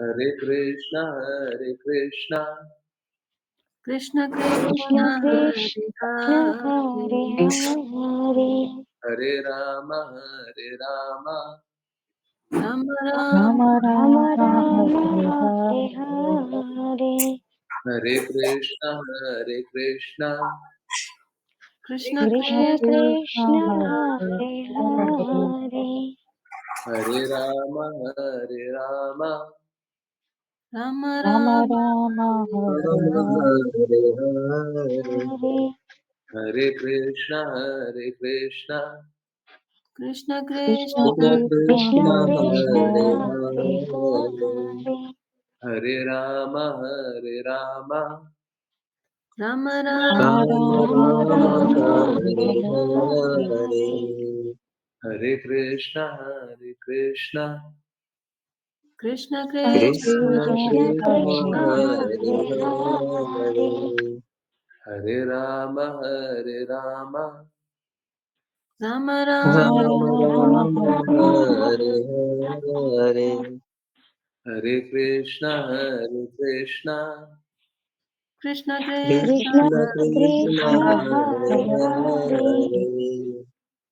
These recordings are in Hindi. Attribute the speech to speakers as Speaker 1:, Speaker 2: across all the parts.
Speaker 1: Hare Krishna,
Speaker 2: Krishna
Speaker 3: Krishna
Speaker 2: Krishna Hare
Speaker 3: Krishna हरे
Speaker 2: Hare
Speaker 3: हरे
Speaker 1: Hare Rama, Hare Rama,
Speaker 2: Rama
Speaker 3: Ram
Speaker 2: Rama
Speaker 3: Ram
Speaker 4: Hare
Speaker 3: हरे
Speaker 4: Hare
Speaker 3: हरे
Speaker 1: Hare Krishna, Hare Krishna,
Speaker 2: Krishna
Speaker 3: Krishna
Speaker 2: Krishna
Speaker 3: Krishna Hare Hare
Speaker 1: Hare Rama, Hare Rama,
Speaker 2: Rama
Speaker 3: Ram
Speaker 2: Rama
Speaker 3: Ram
Speaker 1: Rama
Speaker 3: हरे
Speaker 1: Hare Hare,
Speaker 3: हरे
Speaker 1: Hare Krishna, Hare Krishna,
Speaker 2: Krishna
Speaker 3: Krishna
Speaker 2: Krishna
Speaker 1: Krishna
Speaker 3: Krishna
Speaker 1: Krishna,
Speaker 3: Krishna
Speaker 1: Hare
Speaker 3: हरे
Speaker 1: Hare,
Speaker 3: हरे
Speaker 1: Hare Rama, Hare Rama,
Speaker 2: Rama
Speaker 3: Ram
Speaker 2: Rama
Speaker 1: Rama
Speaker 3: Ram
Speaker 1: Rama,
Speaker 3: हरे
Speaker 1: Hare
Speaker 3: हरे
Speaker 1: Hare, Hare Krishna, Hare Krishna,
Speaker 2: Krishna
Speaker 3: Krishna
Speaker 2: Krishna
Speaker 1: Krishna
Speaker 3: Krishna
Speaker 1: Krishna,
Speaker 3: Krishna
Speaker 1: Hare
Speaker 3: Hare Hare
Speaker 1: Hare, Hare Rama, Hare Rama,
Speaker 2: Rama
Speaker 3: Ram
Speaker 2: Rama
Speaker 1: Rama
Speaker 3: Ram
Speaker 1: Rama,
Speaker 3: हरे
Speaker 1: Hare
Speaker 3: हरे
Speaker 1: Hare, Hare Krishna, Hare Krishna,
Speaker 2: Krishna Krishna
Speaker 3: Krishna
Speaker 1: Krishna Krishna,
Speaker 3: Krishna
Speaker 1: Hare
Speaker 3: Hare Hare
Speaker 1: Hare,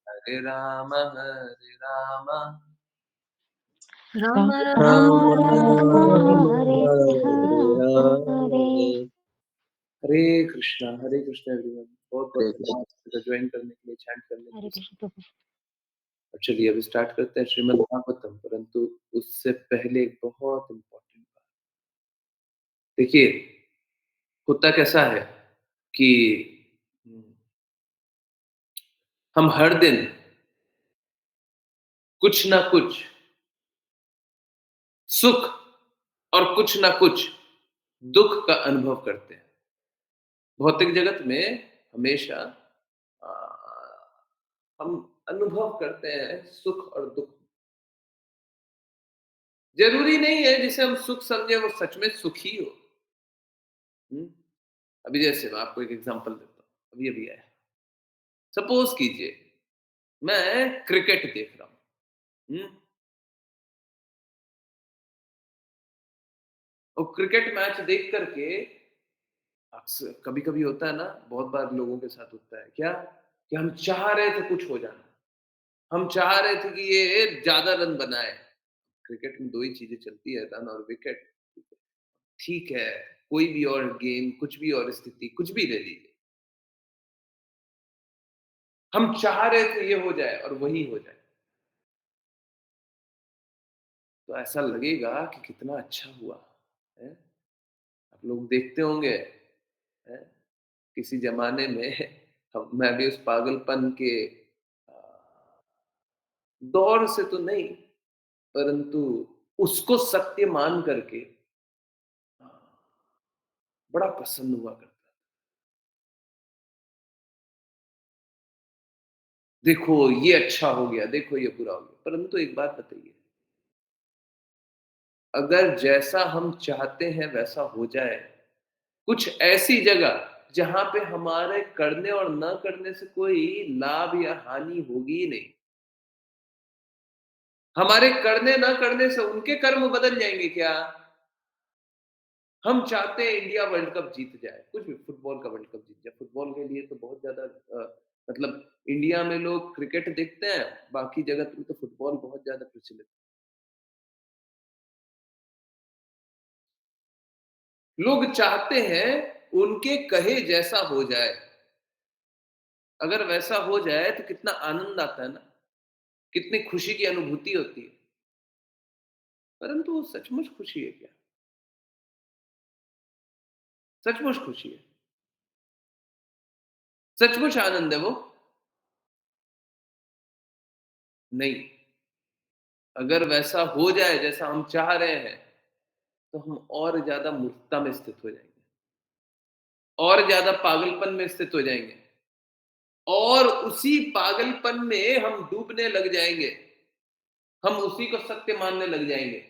Speaker 1: Hare Rama, Hare Rama,
Speaker 3: Ram
Speaker 2: Rama
Speaker 3: Ram
Speaker 2: Rama
Speaker 1: Rama
Speaker 3: हरे
Speaker 1: Rama, Hare
Speaker 3: हरे
Speaker 1: Hare, हरे कृष्णा एवरीवन। बहुत बहुत धन्यवाद ज्वाइन करने के लिए, चैंट करने के
Speaker 3: हरे
Speaker 1: लिए।
Speaker 3: कृष्ण प्रभु।
Speaker 1: और चलिए अभी स्टार्ट करते हैं श्रीमद् भागवतम, परंतु उससे पहले एक बहुत इम्पोर्टेंट बात। देखिए, होता कैसा है कि हम हर दिन कुछ ना कुछ सुख और कुछ ना कुछ दुख का अनुभव करते हैं। भौतिक जगत में हमेशा आ, हम अनुभव करते हैं सुख और दुख। जरूरी नहीं है जिसे हम सुख समझे वो सच में सुखी हो। हुँ? अभी जैसे मैं आपको एक एग्जांपल देता हूँ, अभी-अभी आया। सपोज़ कीजिए मैं क्रिकेट देख रहा हूँ, हुँ? और क्रिकेट मैच देख कर के अक्सर कभी-कभी होता है ना, बहुत बार लोगों के साथ होता है, क्या? कि हम चाह रहे थे कुछ हो जाना। हम चाह रहे थे कि ये ज़्यादा रन बनाए। क्रिकेट में 2 ही चीज़ें चलती है, रन और विकेट। ठीक है, कोई भी और गेम, कुछ भी और स्थिति, कुछ भी ले लीजिए। हम चाह रहे थे ये हो जाए और वही हो जाए। तो ऐसा लगेगा कि कितना अच्छा हुआ, हैं? आप लोग देखते होंगे, हैं? किसी ज़माने में मैं भी उस पागलपन के अ, दौर से तो नहीं, परंतु उसको सत्य मान करके अ, बड़ा प्रसन्न हुआ करता। देखो ये अच्छा हो गया, देखो ये बुरा हो गया। परंतु एक बात बताइए, अगर जैसा हम चाहते हैं वैसा हो जाए, कुछ ऐसी जगह जहाँ पे हमारे करने और ना करने से कोई लाभ या हानि होगी ही नहीं। हमारे करने ना करने से उनके कर्म बदल जाएँगे क्या? हम चाहते हैं इंडिया वर्ल्ड कप जीत जाए, कुछ भी फुटबॉल का वर्ल्ड कप जीत जाए। फुटबॉल के लिए तो बहुत ज़्यादा मतलब इंडिया में लोग क्रिकेट देखते हैं, बाकी जगत में तो फुटबॉल बहुत ज़्यादा प्रचलित है। लोग चाहते हैं उनके कहे जैसा हो जाए। अगर वैसा हो जाए तो कितना आनंद आता है ना, कितनी खुशी की अनुभूति होती है। परंतु वो सचमुच खुशी है क्या? सचमुच खुशी है? सचमुच आनंद है वो? नहीं। अगर वैसा हो जाए जैसा हम चाह रहे हैं, तो हम और ज़्यादा मूर्खता में स्थित हो जाएँगे, और ज़्यादा पागलपन में स्थित हो जाएँगे, और उसी पागलपन में हम डूबने लग जाएँगे। हम उसी को सत्य मानने लग जाएँगे।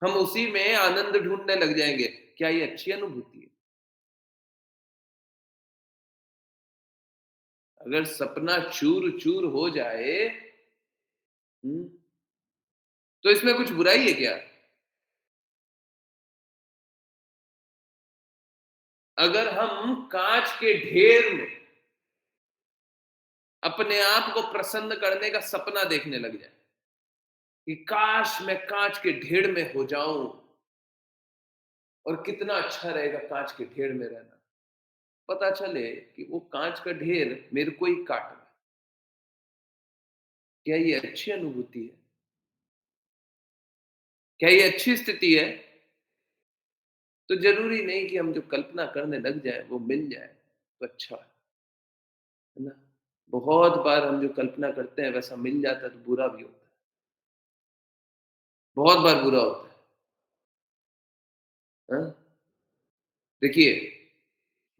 Speaker 1: हम उसी में आनंद ढूँढने लग जाएँगे। क्या ये अच्छी अनुभूति है? अगर सपना चूर-चूर हो जाए, हुँ, तो इसमें कुछ बुराई है क्या? अगर हम कांच के ढेर में अपने आप को प्रसन्न करने का सपना देखने लग जाए कि काश मैं कांच के ढेर में हो जाऊं और कितना अच्छा रहेगा कांच के ढेर में रहना, पता चले कि वो कांच का ढेर मेरे को ही काट रहा है। क्या ये अच्छी अनुभूति है? क्या ये अच्छी स्थिति है? तो जरूरी नहीं कि हम जो कल्पना करने लग जाए वो मिल जाए तो अच्छा है ना? बहुत बार हम जो कल्पना करते हैं वैसा मिल जाता है तो बुरा भी होता है। बहुत बार बुरा होता है। हाँ? देखिए,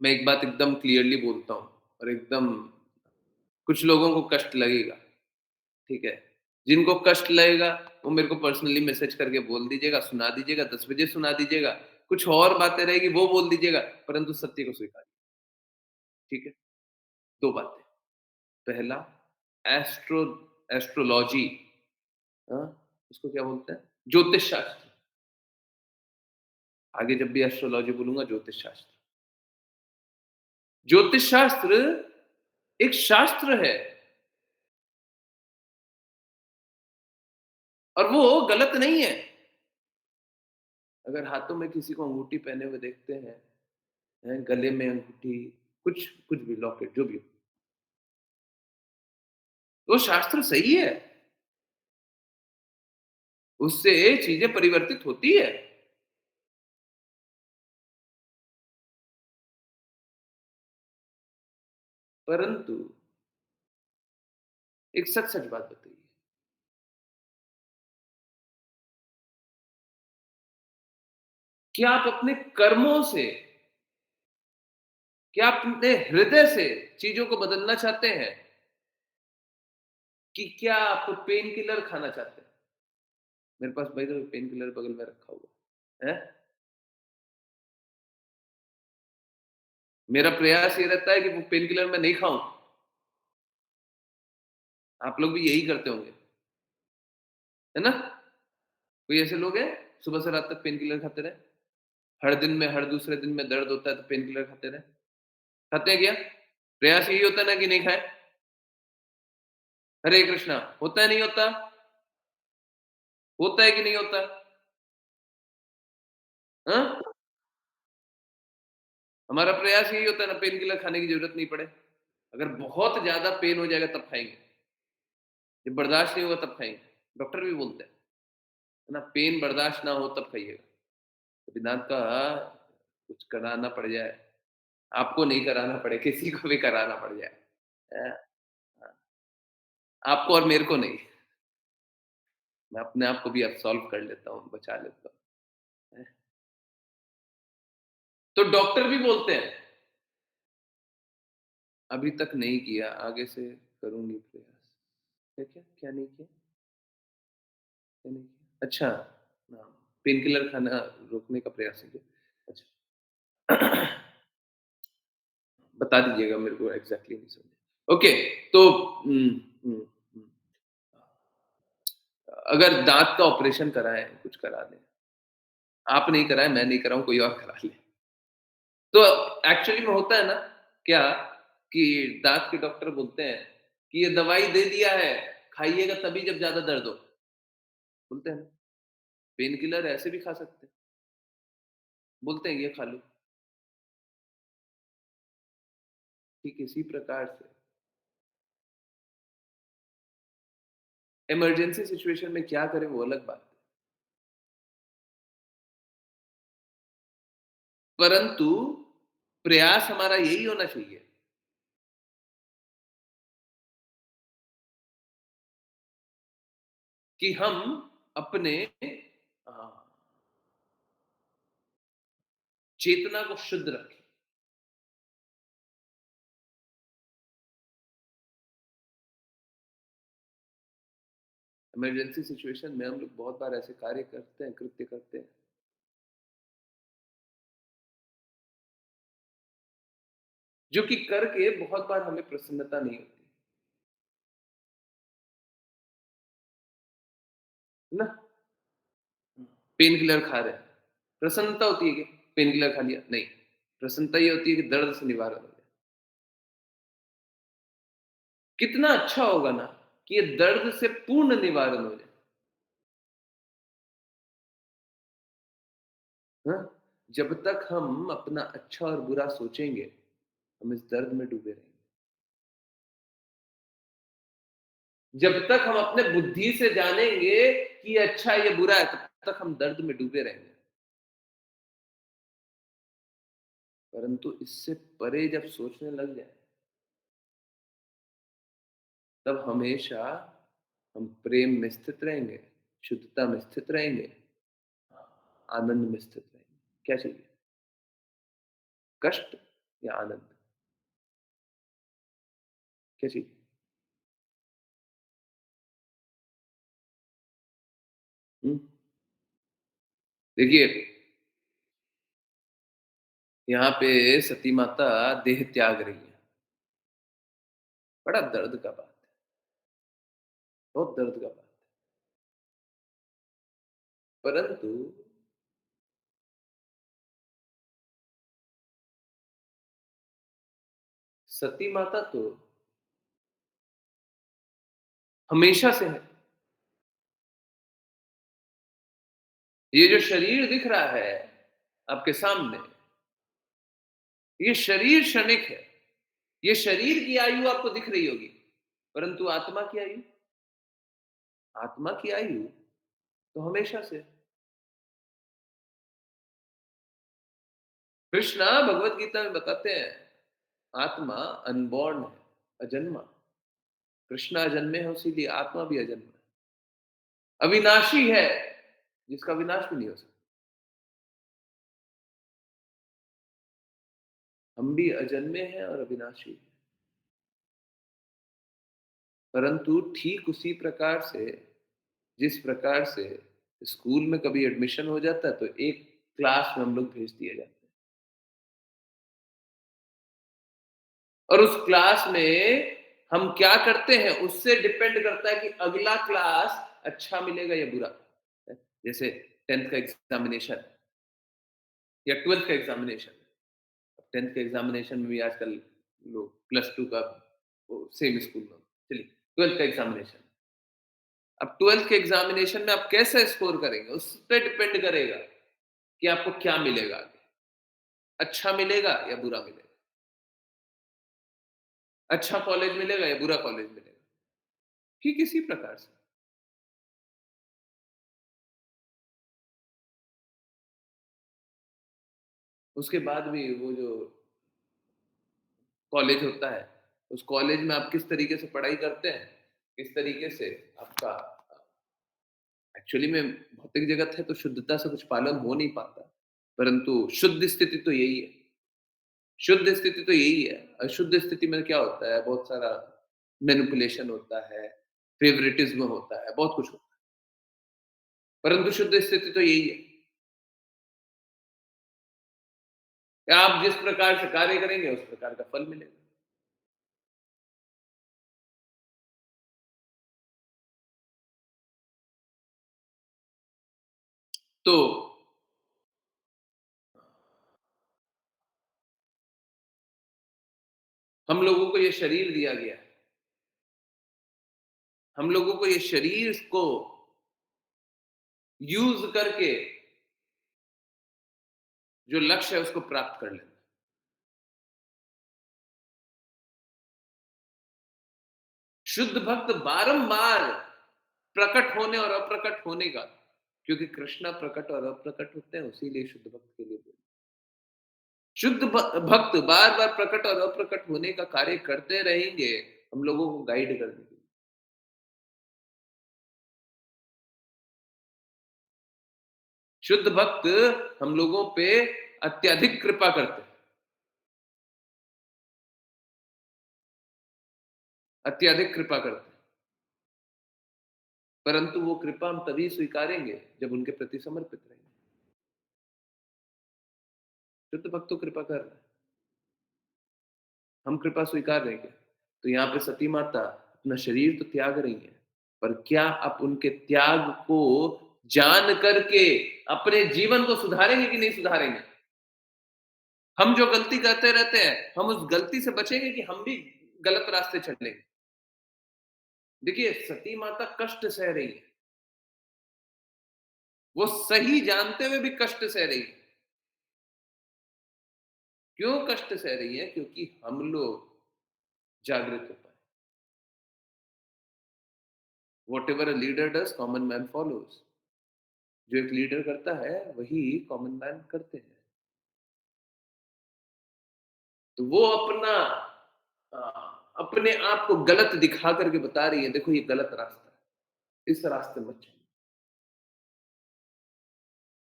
Speaker 1: मैं एक बात एकदम क्लियरली बोलता हूँ और एकदम कुछ लोगों को कष्ट लगेगा, ठीक है? जिनको कष्ट लगेगा वो मेरे को पर्सनली मैसेज करके बोल दीजिएगा, सुना दीजिएगा, 10 बजे सुना दीजिएगा। कुछ और बातें रहेगी वो बोल दीजिएगा, परंतु सत्य को स्वीकारिए, ठीक है? 2 बातें। पहला, एस्ट्रो एस्ट्रोलॉजी, हाँ? उसको क्या बोलते हैं? ज्योतिष शास्त्र। आगे जब भी एस्ट्रोलॉजी बोलूँगा ज्योतिष शास्त्र। ज्योतिष शास्त्र एक शास्त्र है और वो गलत नहीं है। अगर हाथों में किसी को अंगूठी पहने हुए देखते हैं, गले में अंगूठी, कुछ कुछ भी लॉकेट जो भी हो, वो शास्त्र सही है, उससे चीजें परिवर्तित होती है। परंतु एक सच-सच बात बताइए, क्या आप अपने कर्मों से, क्या आप अपने हृदय से चीजों को बदलना चाहते हैं कि क्या आप पेन किलर खाना चाहते हैं? मेरे पास भाई तो पेन किलर बगल में रखा हुआ है। मेरा प्रयास ये रहता है कि वो पेन किलर मैं नहीं खाऊं। आप लोग भी यही करते होंगे, है ना? कोई ऐसे लोग हैं सुबह से रात तक पेन किलर खाते रहे, हर दिन में हर दूसरे दिन में दर्द होता है तो पेन किलर खाते रहे, खाते हैं क्या? प्रयास यही होता है ना कि नहीं खाए? हरे कृष्णा, होता है नहीं होता? होता है कि नहीं होता? हाँ? हमारा प्रयास यही होता है ना, पेन किलर खाने की जरूरत नहीं पड़े। अगर बहुत ज्यादा पेन हो जाएगा तब खाएंगे, जब बर्दाश्त नहीं होगा तब खाएंगे। डॉक्टर भी बोलते हैं, है ना, पेन बर्दाश्त ना हो तब खाइएगा। तो वेदांत का कुछ कराना पड़ जाए, आपको नहीं कराना पड़े, किसी को भी कराना पड़ जाए, हैं? आपको और मेरे को नहीं, मैं अपने आप को भी अब सॉल्व कर लेता हूँ, बचा लेता हूँ, हैं? तो डॉक्टर भी बोलते हैं, अभी तक नहीं किया, आगे से करूँगी प्रयास। क्या क्या नहीं किया? क्या नहीं किया? अच्छा, हाँ, पेन किलर खाना रोकने का प्रयास कीजिए। अच्छा, बता दीजिएगा मेरे को, एग्ज़ैक्टली नहीं समझा। ओके, तो हुँ, हुँ। अगर दाँत का ऑपरेशन कराएँ, कुछ करा दें, आप नहीं कराएँ, मैं नहीं कराऊँ, कोई और करा ले। तो एक्चुअली में होता है ना, क्या कि दाँत के डॉक्टर बोलते हैं कि ये दवाई दे दिया है, खाइएगा तभी जब ज़्यादा दर्द हो, बोलते हैं ना। पेन किलर ऐसे भी खा सकते हैं, बोलते हैं ये खा लो। ठीक इसी प्रकार से इमरजेंसी सिचुएशन में क्या करें वो अलग बात है। परंतु प्रयास हमारा यही होना चाहिए कि हम अपने अ, चेतना को शुद्ध रखें। इमरजेंसी सिचुएशन में हम लोग बहुत बार ऐसे कार्य करते हैं, कृत्य करते हैं, जो कि करके बहुत बार हमें प्रसन्नता नहीं होती, है ना? पेन किलर खा रहे हैं, प्रसन्नता होती है क्या? पेन किलर खा लिया? नहीं, प्रसन्नता ये होती है कि दर्द से निवारण हो जाए। कितना अच्छा होगा ना कि ये दर्द से पूर्ण निवारण हो जाए। हाँ? जब तक हम अपना अच्छा और बुरा सोचेंगे, हम इस दर्द में डूबे रहेंगे। जब तक हम अपने बुद्धि से जानेंगे कि ये अच्छा ये बुरा है, तब तक हम दर्द में डूबे रहेंगे। परंतु इससे परे जब सोचने लग जाए, तब हमेशा हम प्रेम में स्थित रहेंगे, शुद्धता में स्थित रहेंगे, आनंद में स्थित रहेंगे। क्या चाहिए? कष्ट या आनंद? क्या चाहिए? हुँ? देखिए, यहाँ पे सती माता देह त्याग रही है। बड़ा दर्द का बात है, बहुत दर्द का बात है। परंतु सती माता तो हमेशा से है। ये जो शरीर दिख रहा है आपके सामने, ये शरीर क्षणिक है। ये शरीर की आयु आपको दिख रही होगी, परंतु आत्मा की आयु, आत्मा की आयु तो हमेशा से है। कृष्णा भगवत गीता में बताते हैं, आत्मा अनबॉर्न है, अजन्मा। कृष्ण अजन्मे है, इसीलिए आत्मा भी अजन्मा है। अविनाशी है, जिसका विनाश भी नहीं हो सकता। हम भी अजन्मे हैं और अविनाशी हैं। परंतु ठीक उसी प्रकार से, जिस प्रकार से स्कूल में कभी एडमिशन हो जाता है, तो एक क्लास में हम लोग भेज दिए जाते हैं। और उस क्लास में हम क्या करते हैं, उससे डिपेंड करता है कि अगला क्लास अच्छा मिलेगा या बुरा। जैसे 10th का एग्जामिनेशन या 12th का एग्जामिनेशन। 10th के एग्जामिनेशन में भी आजकल लोग +2 का सेम स्कूल में, चलिए 12th का एग्जामिनेशन। अब 12th के एग्जामिनेशन में आप कैसे स्कोर करेंगे, उस पे डिपेंड करेगा कि आपको क्या मिलेगा आगे। अच्छा मिलेगा या बुरा मिलेगा। अच्छा कॉलेज मिलेगा या बुरा कॉलेज मिलेगा। ठीक इसी प्रकार से उसके बाद भी वो जो कॉलेज होता है, उस कॉलेज में आप किस तरीके से पढ़ाई करते हैं, किस तरीके से आपका एक्चुअली में भौतिक जगत है तो शुद्धता से कुछ पालन हो नहीं पाता। परंतु शुद्ध स्थिति तो यही है। शुद्ध स्थिति तो यही है। अशुद्ध स्थिति में क्या होता है, बहुत सारा मैनिपुलेशन होता है, फेवरेटिज्म होता है, बहुत कुछ होता है। परंतु शुद्ध स्थिति तो यही है कि आप जिस प्रकार से कार्य करेंगे, उस प्रकार का फल मिलेगा। तो हम लोगों को ये शरीर दिया गया है। हम लोगों को ये शरीर को यूज़ करके जो लक्ष्य है उसको प्राप्त कर लेना। शुद्ध भक्त बारंबार प्रकट होने और अप्रकट होने का, क्योंकि कृष्णा प्रकट और अप्रकट होते हैं, उसीलिए शुद्ध भक्त के लिए बोले। शुद्ध भक्त बार बार प्रकट और अप्रकट होने का कार्य करते रहेंगे, हम लोगों को गाइड करने के लिए। शुद्ध भक्त हम लोगों पे अत्यधिक कृपा करते हैं, अत्यधिक कृपा करते हैं। परंतु वो कृपा हम तभी स्वीकारेंगे जब उनके प्रति समर्पित रहेंगे। शुद्ध भक्त तो कृपा कर रहा है, हम कृपा स्वीकार रहे हैं। तो यहाँ पे सती माता अपना शरीर तो त्याग रही है, पर क्या आप उनके त्याग को जान करके अपने जीवन को सुधारेंगे कि नहीं सुधारेंगे? हम जो गलती करते रहते हैं, हम उस गलती से बचेंगे कि हम भी गलत रास्ते चलेंगे। देखिए, सती माता कष्ट सह रही है। वो सही जानते हुए भी कष्ट सह रही है। क्यों कष्ट सह रही है? क्योंकि हम लोग जागृत हो पाए। Whatever a leader does common man follows. जो एक लीडर करता है, वही कॉमन मैन करते हैं। तो वो अ, अपने आप को गलत दिखा करके बता रही है, देखो ये गलत रास्ता है, इस रास्ते मत चलो।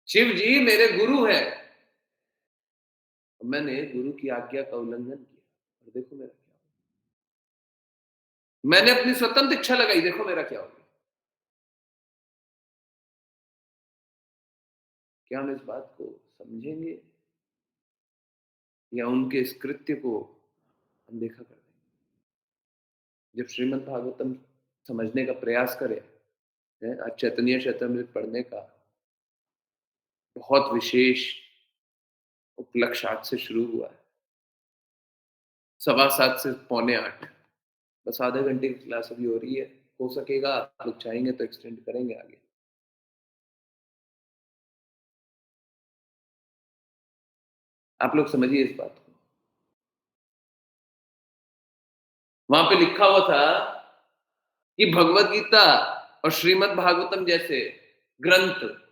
Speaker 1: शिव जी मेरे गुरु हैं, मैंने गुरु की आज्ञा का उल्लंघन किया और देखो मेरा क्या हुआ। मैंने अपनी स्वतंत्र इच्छा लगाई, देखो मेरा क्या हो गया। क्या हम इस बात को समझेंगे या उनके इस कृत्य को अनदेखा कर देंगे? जब श्रीमद् भागवतम समझने का प्रयास करें, आज चैतन्य चैतन्यमृत पढ़ने का बहुत विशेष उपलक्ष्य आज से शुरू हुआ है। 7:15 से 7:45, बस आधे घंटे की क्लास अभी हो रही है। हो सकेगा आप लोग चाहेंगे तो एक्सटेंड करेंगे आगे। आप लोग समझिए इस बात को। वहां पे लिखा हुआ था कि भगवत गीता और श्रीमद् भागवतम जैसे ग्रंथ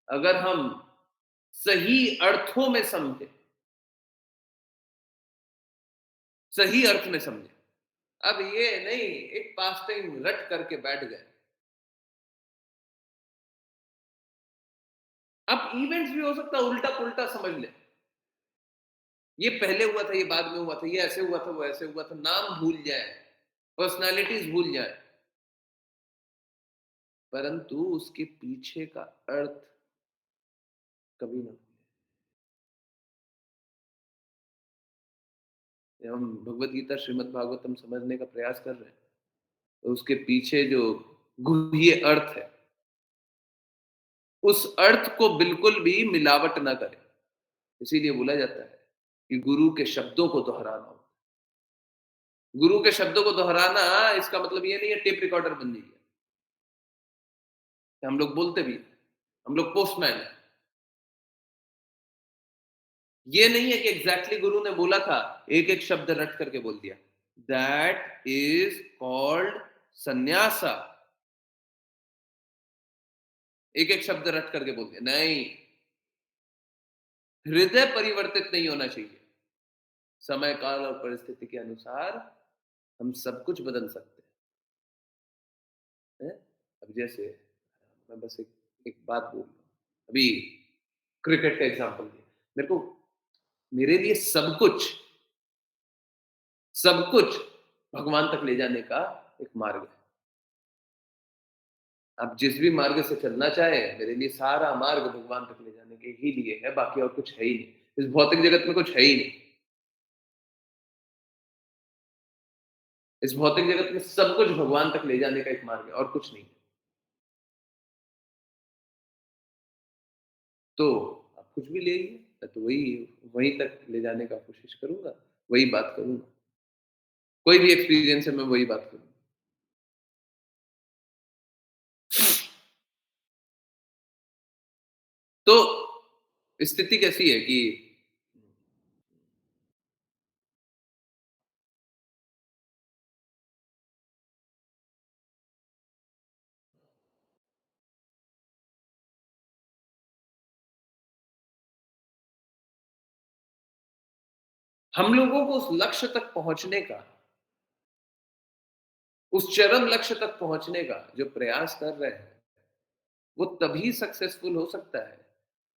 Speaker 1: अगर हम सही अर्थों में समझे, सही अर्थ में समझे, अब ये नहीं एक पास टाइम रट करके बैठ गए। अब इवेंट्स भी हो सकता है उल्टा पुल्टा समझ ले। ये पहले हुआ था, ये बाद में हुआ था, ये ऐसे हुआ था, वो ऐसे हुआ था, नाम भूल जाए, पर्सनालिटीज भूल जाए, परंतु उसके पीछे का अर्थ कभी ना भूले। जब हम भगवत गीता श्रीमद् भागवतम समझने का प्रयास कर रहे हैं, तो उसके पीछे जो गुह्य अर्थ है, उस अर्थ को बिल्कुल भी मिलावट ना करें। इसीलिए बोला जाता है कि गुरु के शब्दों को दोहराना हो। गुरु के शब्दों को दोहराना इसका मतलब ये नहीं है टेप रिकॉर्डर बन जाइए। हम लोग बोलते भी, हम लोग पोस्टमैन हैं। ये नहीं है कि एग्जैक्टली गुरु ने बोला था, एक-एक शब्द रट करके बोल दिया। That is called संन्यासा। एक-एक शब्द रट करके बोल दिया। नहीं, हृदय परिवर्तित नहीं होना चाहिए। समय, काल और परिस्थिति के अनुसार हम सब कुछ बदल सकते हैं। अब जैसे मैं बस एक एक बात बोल रहा हूँ। अभी क्रिकेट का एग्जांपल दिया। मेरे लिए सब कुछ भगवान तक ले जाने का एक मार्ग है। आप जिस भी मार्ग से चलना चाहें, मेरे लिए सारा मार्ग भगवान तक ले जाने के ही लिए है, बाकी और कुछ है ही नहीं। इस भौतिक जगत में कुछ है ही नहीं। इस भौतिक जगत में सब कुछ भगवान तक ले जाने का एक मार्ग है और कुछ नहीं। तो आप कुछ भी ले आइए, मैं तो वहीं तक ले जाने का कोशिश करूँगा, वही बात करूँगा। कोई भी एक्सपीरियंस है, मैं वही बात करूँगा। तो स्थिति कैसी है कि हम लोगों को उस लक्ष्य तक पहुँचने का, उस चरम लक्ष्य तक पहुँचने का जो प्रयास कर रहे हैं, वो तभी सक्सेसफुल हो सकता है,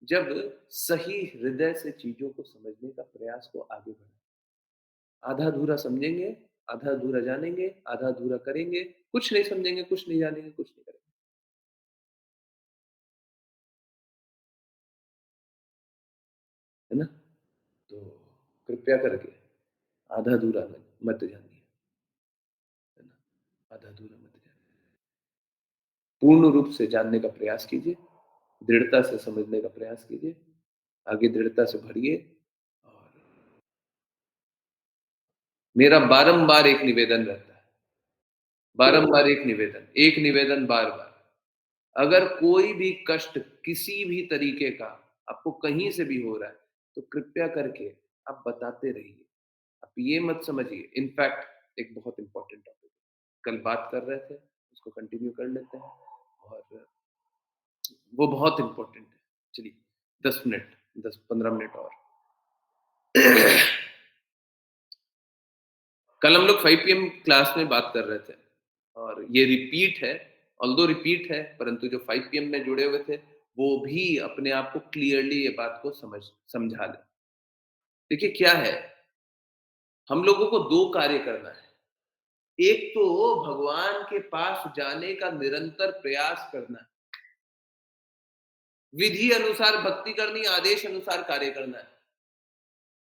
Speaker 1: जब सही हृदय से चीज़ों को समझने का प्रयास को आगे बढ़ाएँ। आधा-अधूरा समझेंगे, आधा-अधूरा जानेंगे, आधा-अधूरा करेंगे, कुछ नहीं समझेंगे, कुछ नहीं जानेंगे, कुछ नहीं करेंगे। है ना? तो कृपया करके आधा-अधूरा मत जानिए, है ना? आधा-अधूरा मत जानिए। पूर्ण रूप से जानने का प्रयास कीजिए, दृढ़ता से समझने का प्रयास कीजिए, आगे दृढ़ता से बढ़िए और मेरा बारंबार एक निवेदन रहता है, बारंबार एक निवेदन बार-बार। अगर कोई भी कष्ट किसी भी तरीके का आपको कहीं से भी हो रहा है, तो कृपया करके आप बताते रहिए। आप ये मत समझिए, इनफैक्ट एक बहुत इम्पोर्टेंट टॉपिक कल बात कर रहे थे, उसको कंटिन्यू कर लेते हैं और वो बहुत इम्पोर्टेंट है। चलिए 10 मिनट, 10-15 मिनट और। कल हम लोग 5 पीएम क्लास में बात कर रहे थे और ये रिपीट है, ऑल्दो रिपीट है, परंतु जो 5 पीएम में जुड़े हुए थे, वो भी अपने आप को क्लियरली ये बात को समझा लें। देखिए क्या है, हम लोगों को 2 कार्य करना है। एक तो भगवान के पास जाने का निरंतर प्रयास करना है। विधि अनुसार भक्ति करनी, आदेश अनुसार कार्य करना है।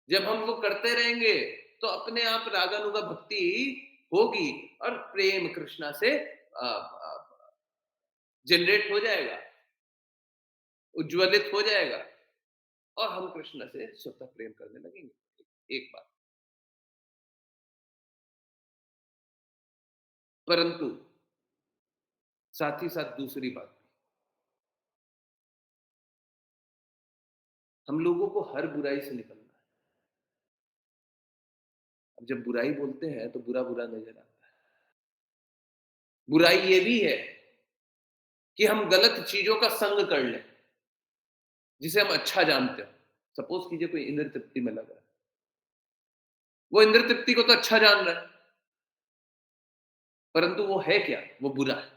Speaker 1: जब हम वो करते रहेंगे, तो अपने आप रागानुगा भक्ति होगी और प्रेम कृष्णा से जनरेट हो जाएगा, उज्ज्वलित हो जाएगा और हम कृष्ण से स्वतः प्रेम करने लगेंगे। एक बात। परंतु साथ ही साथ दूसरी बात, हम लोगों को हर बुराई से निकलना है। अब जब बुराई बोलते हैं तो बुरा-बुरा नजर आता है। बुराई ये भी है कि हम गलत चीजों का संग कर लें, जिसे हम अच्छा जानते हो। सपोज कीजिए कोई इंद्र तृप्ति में लगा है। वो इंद्र तृप्ति को तो अच्छा जान रहा है, परंतु वो है क्या? वो बुरा है।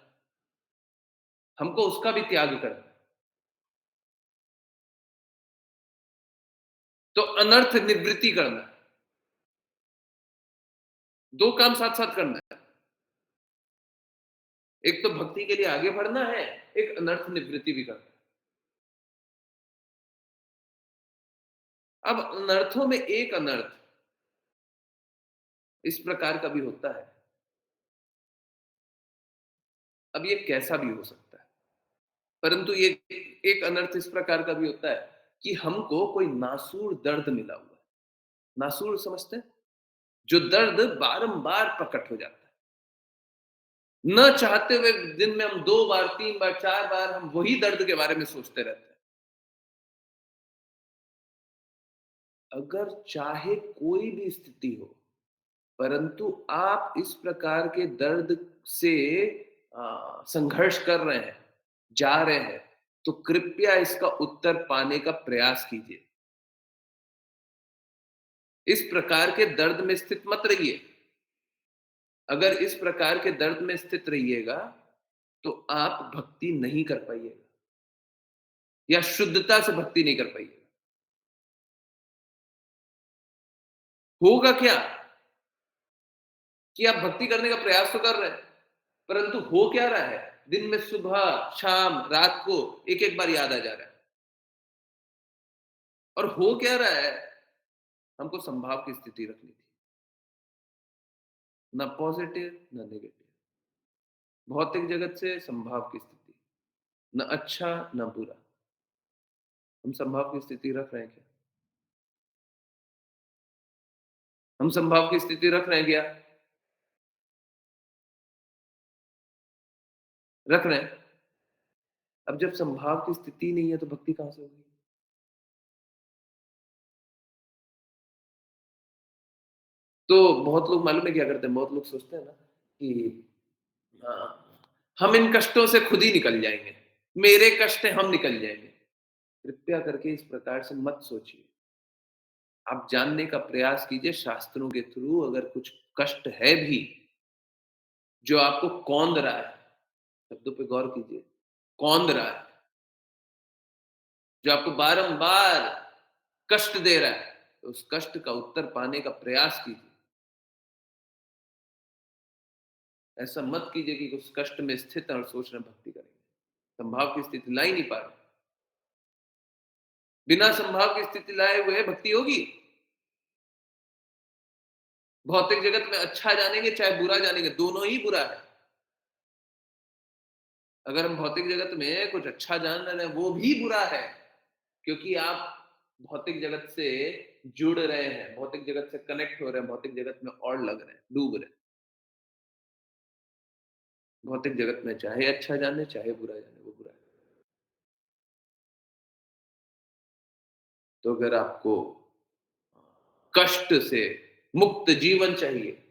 Speaker 1: हमको उसका भी त्याग करना है। तो अनर्थ निवृत्ति करना है। 2 काम साथ-साथ करना है। एक तो भक्ति के लिए आगे बढ़ना है, एक अनर्थ निवृत्ति भी करना है। अब अनर्थों में एक अनर्थ इस प्रकार का भी होता है। अब ये कैसा भी हो सकता है, परंतु ये एक अनर्थ इस प्रकार का भी होता है कि हमको कोई नासूर दर्द मिला हुआ है। नासूर समझते हैं? जो दर्द बारंबार प्रकट हो जाता है। न चाहते हुए दिन में हम 2 बार, 3 बार, 4 बार हम वही दर्द के बारे में सोचते रहते हैं। अगर चाहे कोई भी स्थिति हो, परंतु आप इस प्रकार के दर्द से संघर्ष कर रहे हैं, जा रहे हैं, तो कृपया इसका उत्तर पाने का प्रयास कीजिए। इस प्रकार के दर्द में स्थित मत रहिए। अगर इस प्रकार के दर्द में स्थित रहिएगा, तो आप भक्ति नहीं कर पाइएगा या शुद्धता से भक्ति नहीं कर पाइएगा। होगा क्या कि आप भक्ति करने का प्रयास तो कर रहे हैं, परंतु हो क्या रहा है? दिन में सुबह, शाम, रात को एक-एक बार याद आ जा रहा है। और हो क्या रहा है? हमको समभाव की स्थिति रखनी थी। ना पॉजिटिव, ना नेगेटिव। भौतिक जगत से समभाव की स्थिति। ना अच्छा, ना बुरा। हम समभाव की स्थिति रख रहे हैं क्या? हम समभाव की स्थिति रख रहे हैं क्या? रख रहे हैं। अब जब समभाव की स्थिति नहीं है, तो भक्ति कहां से होगी? तो बहुत लोग मालूम है क्या करते हैं? बहुत लोग सोचते हैं ना कि हाँ, हम इन कष्टों से खुद ही निकल जाएँगे। मेरे कष्ट हैं, हम निकल जाएँगे। कृपया करके इस प्रकार से मत सोचिए। आप जानने का प्रयास कीजिए शास्त्रों के थ्रू, अगर कुछ कष्ट है भी, जो आपको कौंध रहा है, शब्दों पे गौर कीजिए, कौंध रहा है, जो आपको बारंबार कष्ट दे रहा है, तो उस कष्ट का उत्तर पाने का प्रयास कीजिए। ऐसा मत कीजिए कि उस कष्ट में स्थित हैं और सोच रहे हैं भक्ति करेंगे। संभाव की स्थिति ला ही नहीं पा रहे। बिना संभाव की स्थिति लाए हुए भक्ति होगी? भौतिक जगत में अच्छा जानेंगे चाहे बुरा जानेंगे, दोनों ही बुरा है। अगर हम भौतिक जगत में कुछ अच्छा जान रहे हैं, वो भी बुरा है, क्योंकि आप भौतिक जगत से जुड़ रहे हैं, भौतिक जगत से कनेक्ट हो रहे हैं, भौतिक जगत में और लग रहे हैं, डूब रहे हैं। भौतिक जगत में चाहे अच्छा जाने, चाहे बुरा जाने, वो बुरा है। तो अगर आपको कष्ट से मुक्त जीवन चाहिए,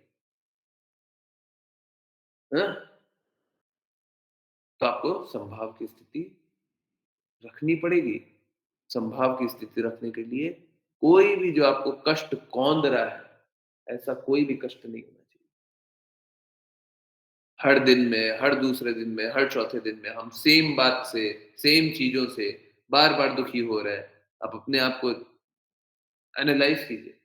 Speaker 1: हाँ? तो आपको संभाव की स्थिति रखनी पड़ेगी। संभाव की स्थिति रखने के लिए कोई भी जो आपको कष्ट कौंध रहा है, ऐसा कोई भी कष्ट नहीं होना चाहिए। हर दिन में, हर दूसरे दिन में, हर चौथे दिन में हम सेम बात से, सेम चीज़ों से बार-बार दुखी हो रहे हैं। आप अपने आप को एनालाइज़ कीजिए।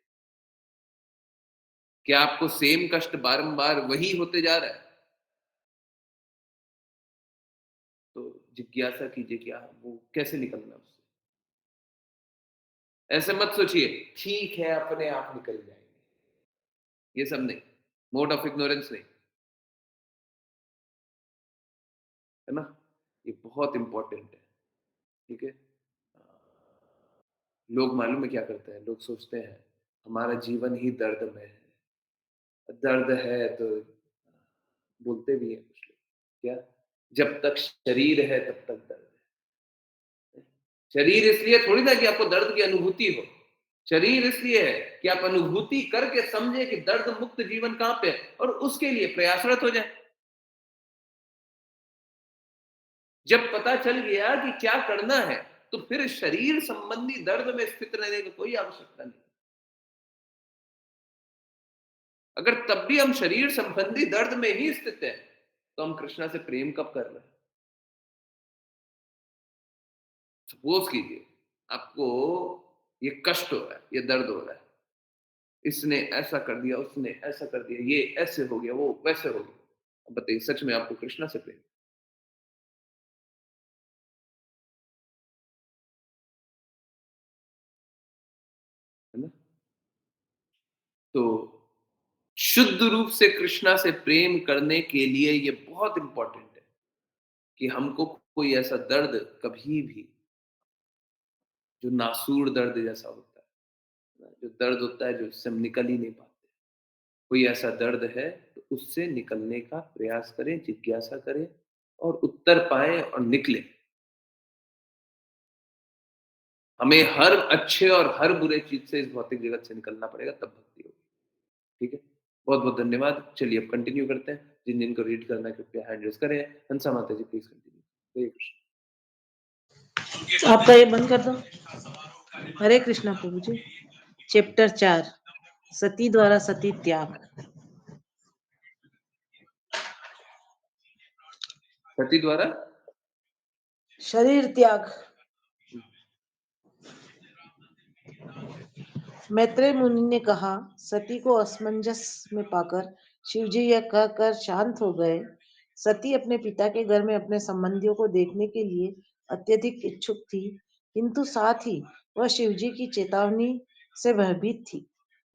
Speaker 1: क्या आपको सेम कष्ट बारंबार वही होते जा रहा है? तो जिज्ञासा कीजिए कि वो कैसे निकलना है उससे? ऐसे मत सोचिए, ठीक है अपने आप निकल जाएँगे। ये सब नहीं, मोड ऑफ इग्नोरेंस नहीं, है ना? ये बहुत इम्पोर्टेंट है, ठीक है? लोग मालूम है क्या करते हैं? लोग सोचते हैं, हमारा जीवन ही दर्दमय है। दर्द है तो बोलते भी हैं कुछ लोग, क्या? जब तक शरीर है तब तक दर्द है। शरीर इसलिए थोड़ी ना कि आपको दर्द की अनुभूति हो। शरीर इसलिए है कि आप अनुभूति करके समझे कि दर्द मुक्त जीवन कहाँ पे है और उसके लिए प्रयासरत हो जाए। जब पता चल गया कि क्या करना है, तो फिर शरीर संबंधी दर्द में स्थित रहने की कोई आवश्यकता नहीं। अगर तब भी हम शरीर संबंधी दर्द में ही स्थित हैं, तो हम कृष्णा से प्रेम कब कर रहे हैं? सपोज कीजिए, आपको ये कष्ट हो रहा है, ये दर्द हो रहा है। इसने ऐसा कर दिया, उसने ऐसा कर दिया, ये ऐसे हो गया, वो वैसे हो गया। अब बताइए सच में आपको कृष्णा से प्रेम है ना? तो शुद्ध रूप से कृष्णा से प्रेम करने के लिए ये बहुत इंपॉर्टेंट है कि हमको कोई ऐसा दर्द कभी भी जो नासूर दर्द जैसा होता है, जो दर्द होता है जो उससे हम निकल ही नहीं पाते, कोई ऐसा दर्द है तो उससे निकलने का प्रयास करें, जिज्ञासा करें और उत्तर पाएं और निकलें। हमें हर अच्छे और हर बुरे चीज से इस भौतिक जगत से निकलना पड़ेगा, तब भक्ति होगी। ठीक है? बहुत-बहुत धन्यवाद। चलिए अब कंटिन्यू करते हैं। जिन-जिनको रीड करना है कृपया हैंड रेज़ करें। हंसा माता जी प्लीज़ कंटिन्यू। हरे कृष्ण।
Speaker 4: आपका ये बंद कर दो। हरे कृष्णा प्रभु जी। चैप्टर 4 सती द्वारा सती त्याग।
Speaker 1: सती द्वारा
Speaker 4: शरीर त्याग। मैत्रेय मुनि ने कहा, सती को असमंजस में पाकर शिवजी यह कहकर शांत हो गए। सती अपने पिता के घर में अपने संबंधियों को देखने के लिए अत्यधिक इच्छुक थी, किंतु साथ ही वह शिवजी की चेतावनी से भयभीत थी।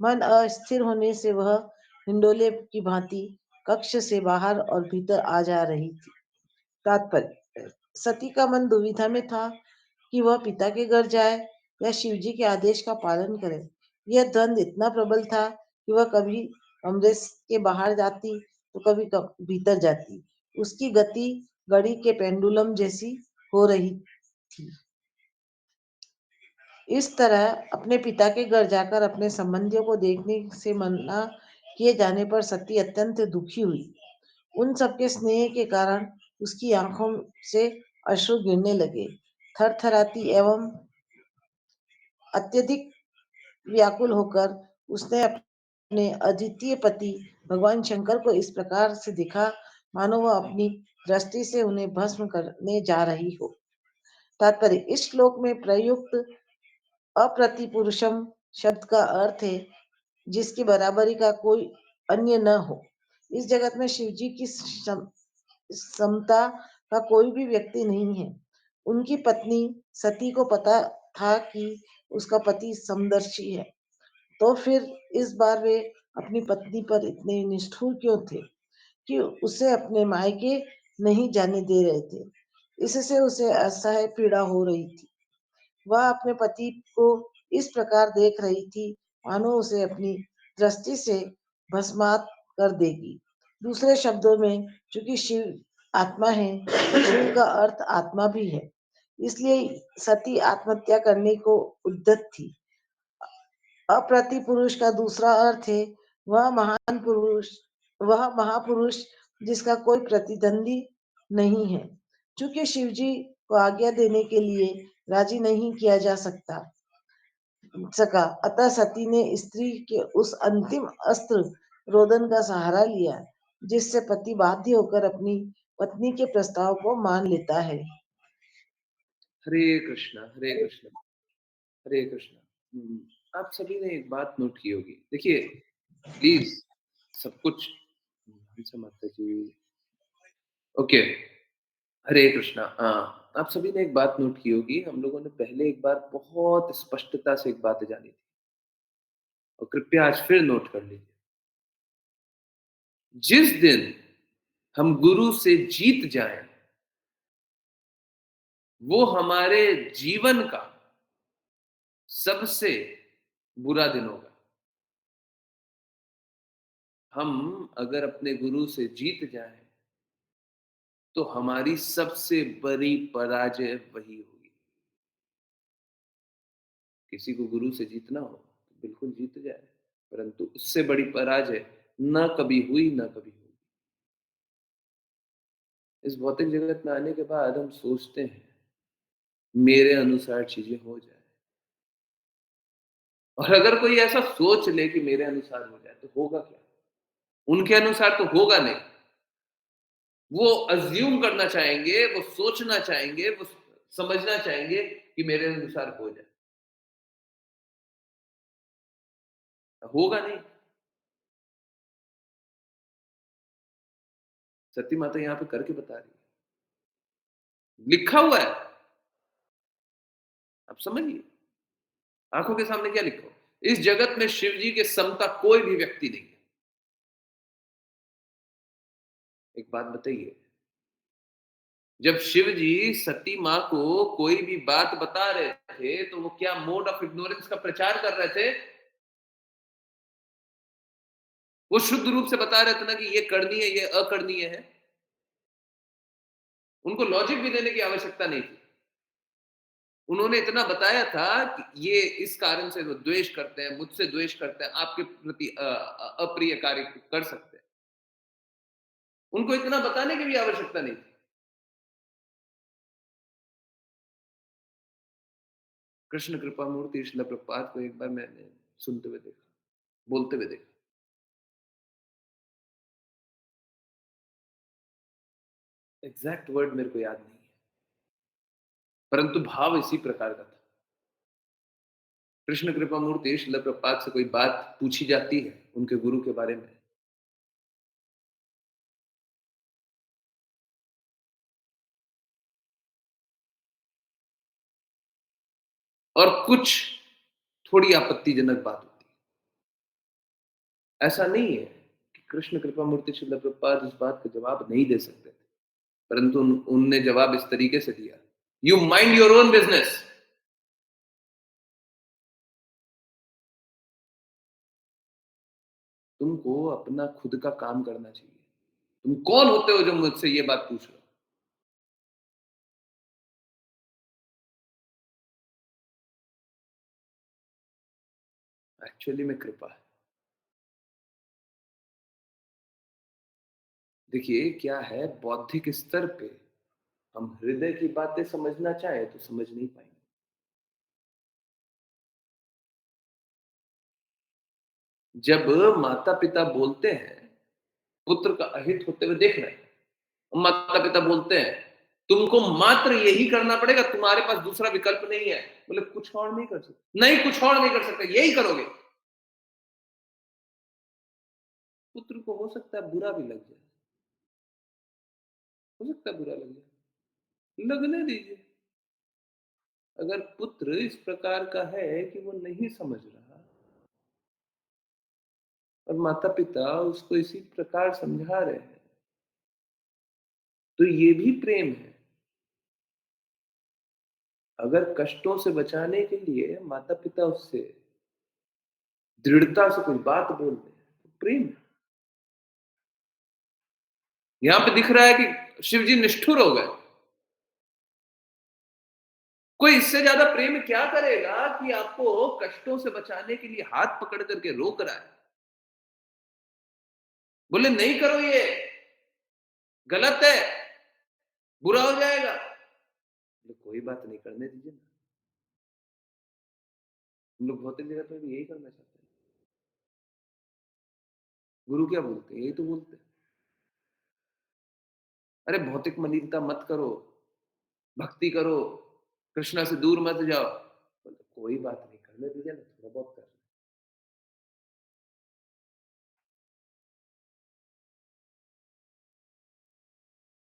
Speaker 4: मन अस्थिर होने से वह हिंडोले की भांति कक्ष से बाहर और भीतर आ जा रही थी। तात्पर्य, सती का मन दुविधा में था कि वह पिता के घर जाए या शिवजी के आदेश का पालन करे। यह द्वंद इतना प्रबल था कि वह कभी कमरे के बाहर जाती तो कभी भीतर जाती। उसकी गति घड़ी के पेंडुलम जैसी हो रही थी। इस तरह अपने पिता के घर जाकर अपने संबंधियों को देखने से मना किए जाने पर सती अत्यंत दुखी हुई। उन सबके स्नेह के कारण उसकी आंखों से अश्रु गिरने लगे। थरथराती एवं अत्यधिक व्याकुल होकर उसने अपने अद्वितीय पति भगवान शंकर को इस प्रकार से देखा मानो वह अपनी दृष्टि से उन्हें भस्म करने जा रही हो। तात्पर्य, इस श्लोक में प्रयुक्त अप्रतिपुरुषम शब्द का अर्थ है जिसकी बराबरी का कोई अन्य न हो। इस जगत में शिवजी की समता का कोई भी व्यक्ति नहीं है। उनकी पत्नी सती को पता था कि उसका पति समदर्शी है, तो फिर इस बार वे अपनी पत्नी पर इतने निष्ठुर क्यों थे कि उसे अपने मायके नहीं जाने दे रहे थे। इससे उसे असह्य पीड़ा हो रही थी। वह अपने पति को इस प्रकार देख रही थी मानो उसे अपनी दृष्टि से भस्मात कर देगी। दूसरे शब्दों में, चूंकि शिव आत्मा है, तो शिव का अर्थ आत्मा भी है, इसलिए सती आत्महत्या करने को उद्यत थी। अप्रति पुरुष का दूसरा अर्थ है वह महान पुरुष, वह महापुरुष जिसका कोई प्रतिद्वंदी नहीं है। चूंकि शिवजी को आज्ञा देने के लिए राजी नहीं किया जा सका, अतः सती ने स्त्री के उस अंतिम अस्त्र रोदन का सहारा लिया जिससे पति बाध्य होकर अपनी पत्नी के प्रस्ताव को मान लेता है।
Speaker 1: हरे कृष्णा, हरे कृष्णा, हरे कृष्णा। आप सभी ने एक बात नोट की होगी। देखिए, प्लीज सब कुछ माता जी। ओके, हरे कृष्णा। हाँ, आप सभी ने एक बात नोट की होगी। हम लोगों ने पहले एक बार बहुत स्पष्टता से एक बात जानी थी, और कृपया आज फिर नोट कर लीजिए। जिस दिन हम गुरु से जीत जाएं, वो हमारे जीवन का सबसे बुरा दिन होगा। हम अगर अपने गुरु से जीत जाएं, तो हमारी सबसे बड़ी पराजय वही होगी। किसी को गुरु से जीतना हो तो बिल्कुल जीत जाए, परंतु उससे बड़ी पराजय ना कभी हुई ना कभी होगी। इस भौतिक जगत में आने के बाद हम सोचते हैं मेरे अनुसार चीजें हो जाए, और अगर कोई ऐसा सोच ले कि मेरे अनुसार हो जाए तो होगा क्या? उनके अनुसार तो होगा नहीं। वो अज्यूम करना चाहेंगे, वो सोचना चाहेंगे, वो समझना चाहेंगे कि मेरे अनुसार हो जाए, होगा नहीं। सती माता यहां पे करके बता रही है, लिखा हुआ है। आप समझिए, आंखों के सामने क्या लिखा हो। इस जगत में शिव जी के समता कोई भी व्यक्ति नहीं है। एक बात बताइए, जब शिव जी सती मां को कोई भी बात बता रहे थे, तो वो क्या मोड ऑफ इग्नोरेंस का प्रचार कर रहे थे? वो शुद्ध रूप से बता रहे थे ना कि ये करनी है, ये अकरणीय है। उनको लॉजिक भी देने की आवश्यकता नहीं थी। उन्होंने इतना बताया था कि ये इस कारण से वो द्वेष करते हैं, मुझसे द्वेष करते हैं, आपके प्रति अप्रिय कार्य कर सकते हैं। उनको इतना बताने की भी आवश्यकता नहीं थी। कृष्ण कृपा मूर्ति श्रील प्रभुपाद को एक बार मैंने सुनते हुए देखा, बोलते हुए देखा। एग्जैक्ट वर्ड मेरे को याद नहीं है, परंतु भाव इसी प्रकार का था। कृष्ण कृपा मूर्ति श्रील प्रभुपाद से कोई बात पूछी जाती है उनके गुरु के बारे में, और कुछ थोड़ी आपत्तिजनक बात होती है। ऐसा नहीं है कि कृष्ण कृपा मूर्ति श्रील प्रभुपाद इस बात का जवाब नहीं दे सकते थे, परंतु उनने जवाब इस तरीके से दिया, you mind your own business. तुमको अपना खुद का काम करना चाहिए। तुम कौन होते हो जो मुझसे ये बात पूछ रहे हो? एक्चुअली में कृपा है। देखिए क्या है, बौद्धिक स्तर पे हम हृदय की बातें समझना चाहे तो समझ नहीं पाएंगे। जब माता पिता बोलते हैं पुत्र का अहित होते हुए देख रहे हैं, माता पिता बोलते हैं तुमको मात्र यही करना पड़ेगा, तुम्हारे पास दूसरा विकल्प नहीं है, बोले कुछ और नहीं कर सकते, नहीं कुछ और नहीं कर सकते, यही करोगे। पुत्र को हो सकता है बुरा भी लग जाए, हो सकता है बुरा लग जाए, लगने दीजिए। अगर पुत्र इस प्रकार का है कि वो नहीं समझ रहा और माता पिता उसको इसी प्रकार समझा रहे हैं, तो ये भी प्रेम है। अगर कष्टों से बचाने के लिए माता-पिता उससे दृढ़ता से कोई बात बोल दें, तो प्रेम है। यहाँ पे दिख रहा है कि शिव जी निष्ठुर हो गए। कोई इससे ज्यादा प्रेम क्या करेगा कि आपको कष्टों से बचाने के लिए हाथ पकड़ करके रोक रहा है। बोले नहीं करो ये, गलत है, बुरा हो जाएगा। बोले कोई बात नहीं, करने दीजिए ना। हम लोग भौतिक जगत में भी यही करना चाहते हैं। गुरु क्या बोलते हैं? यही तो बोलते हैं। अरे भौतिक मलिनता मत करो, भक्ति करो, कृष्णा से दूर मत जाओ। बोले कोई बात नहीं, करने दीजिए ना, थोड़ा बहुत कर।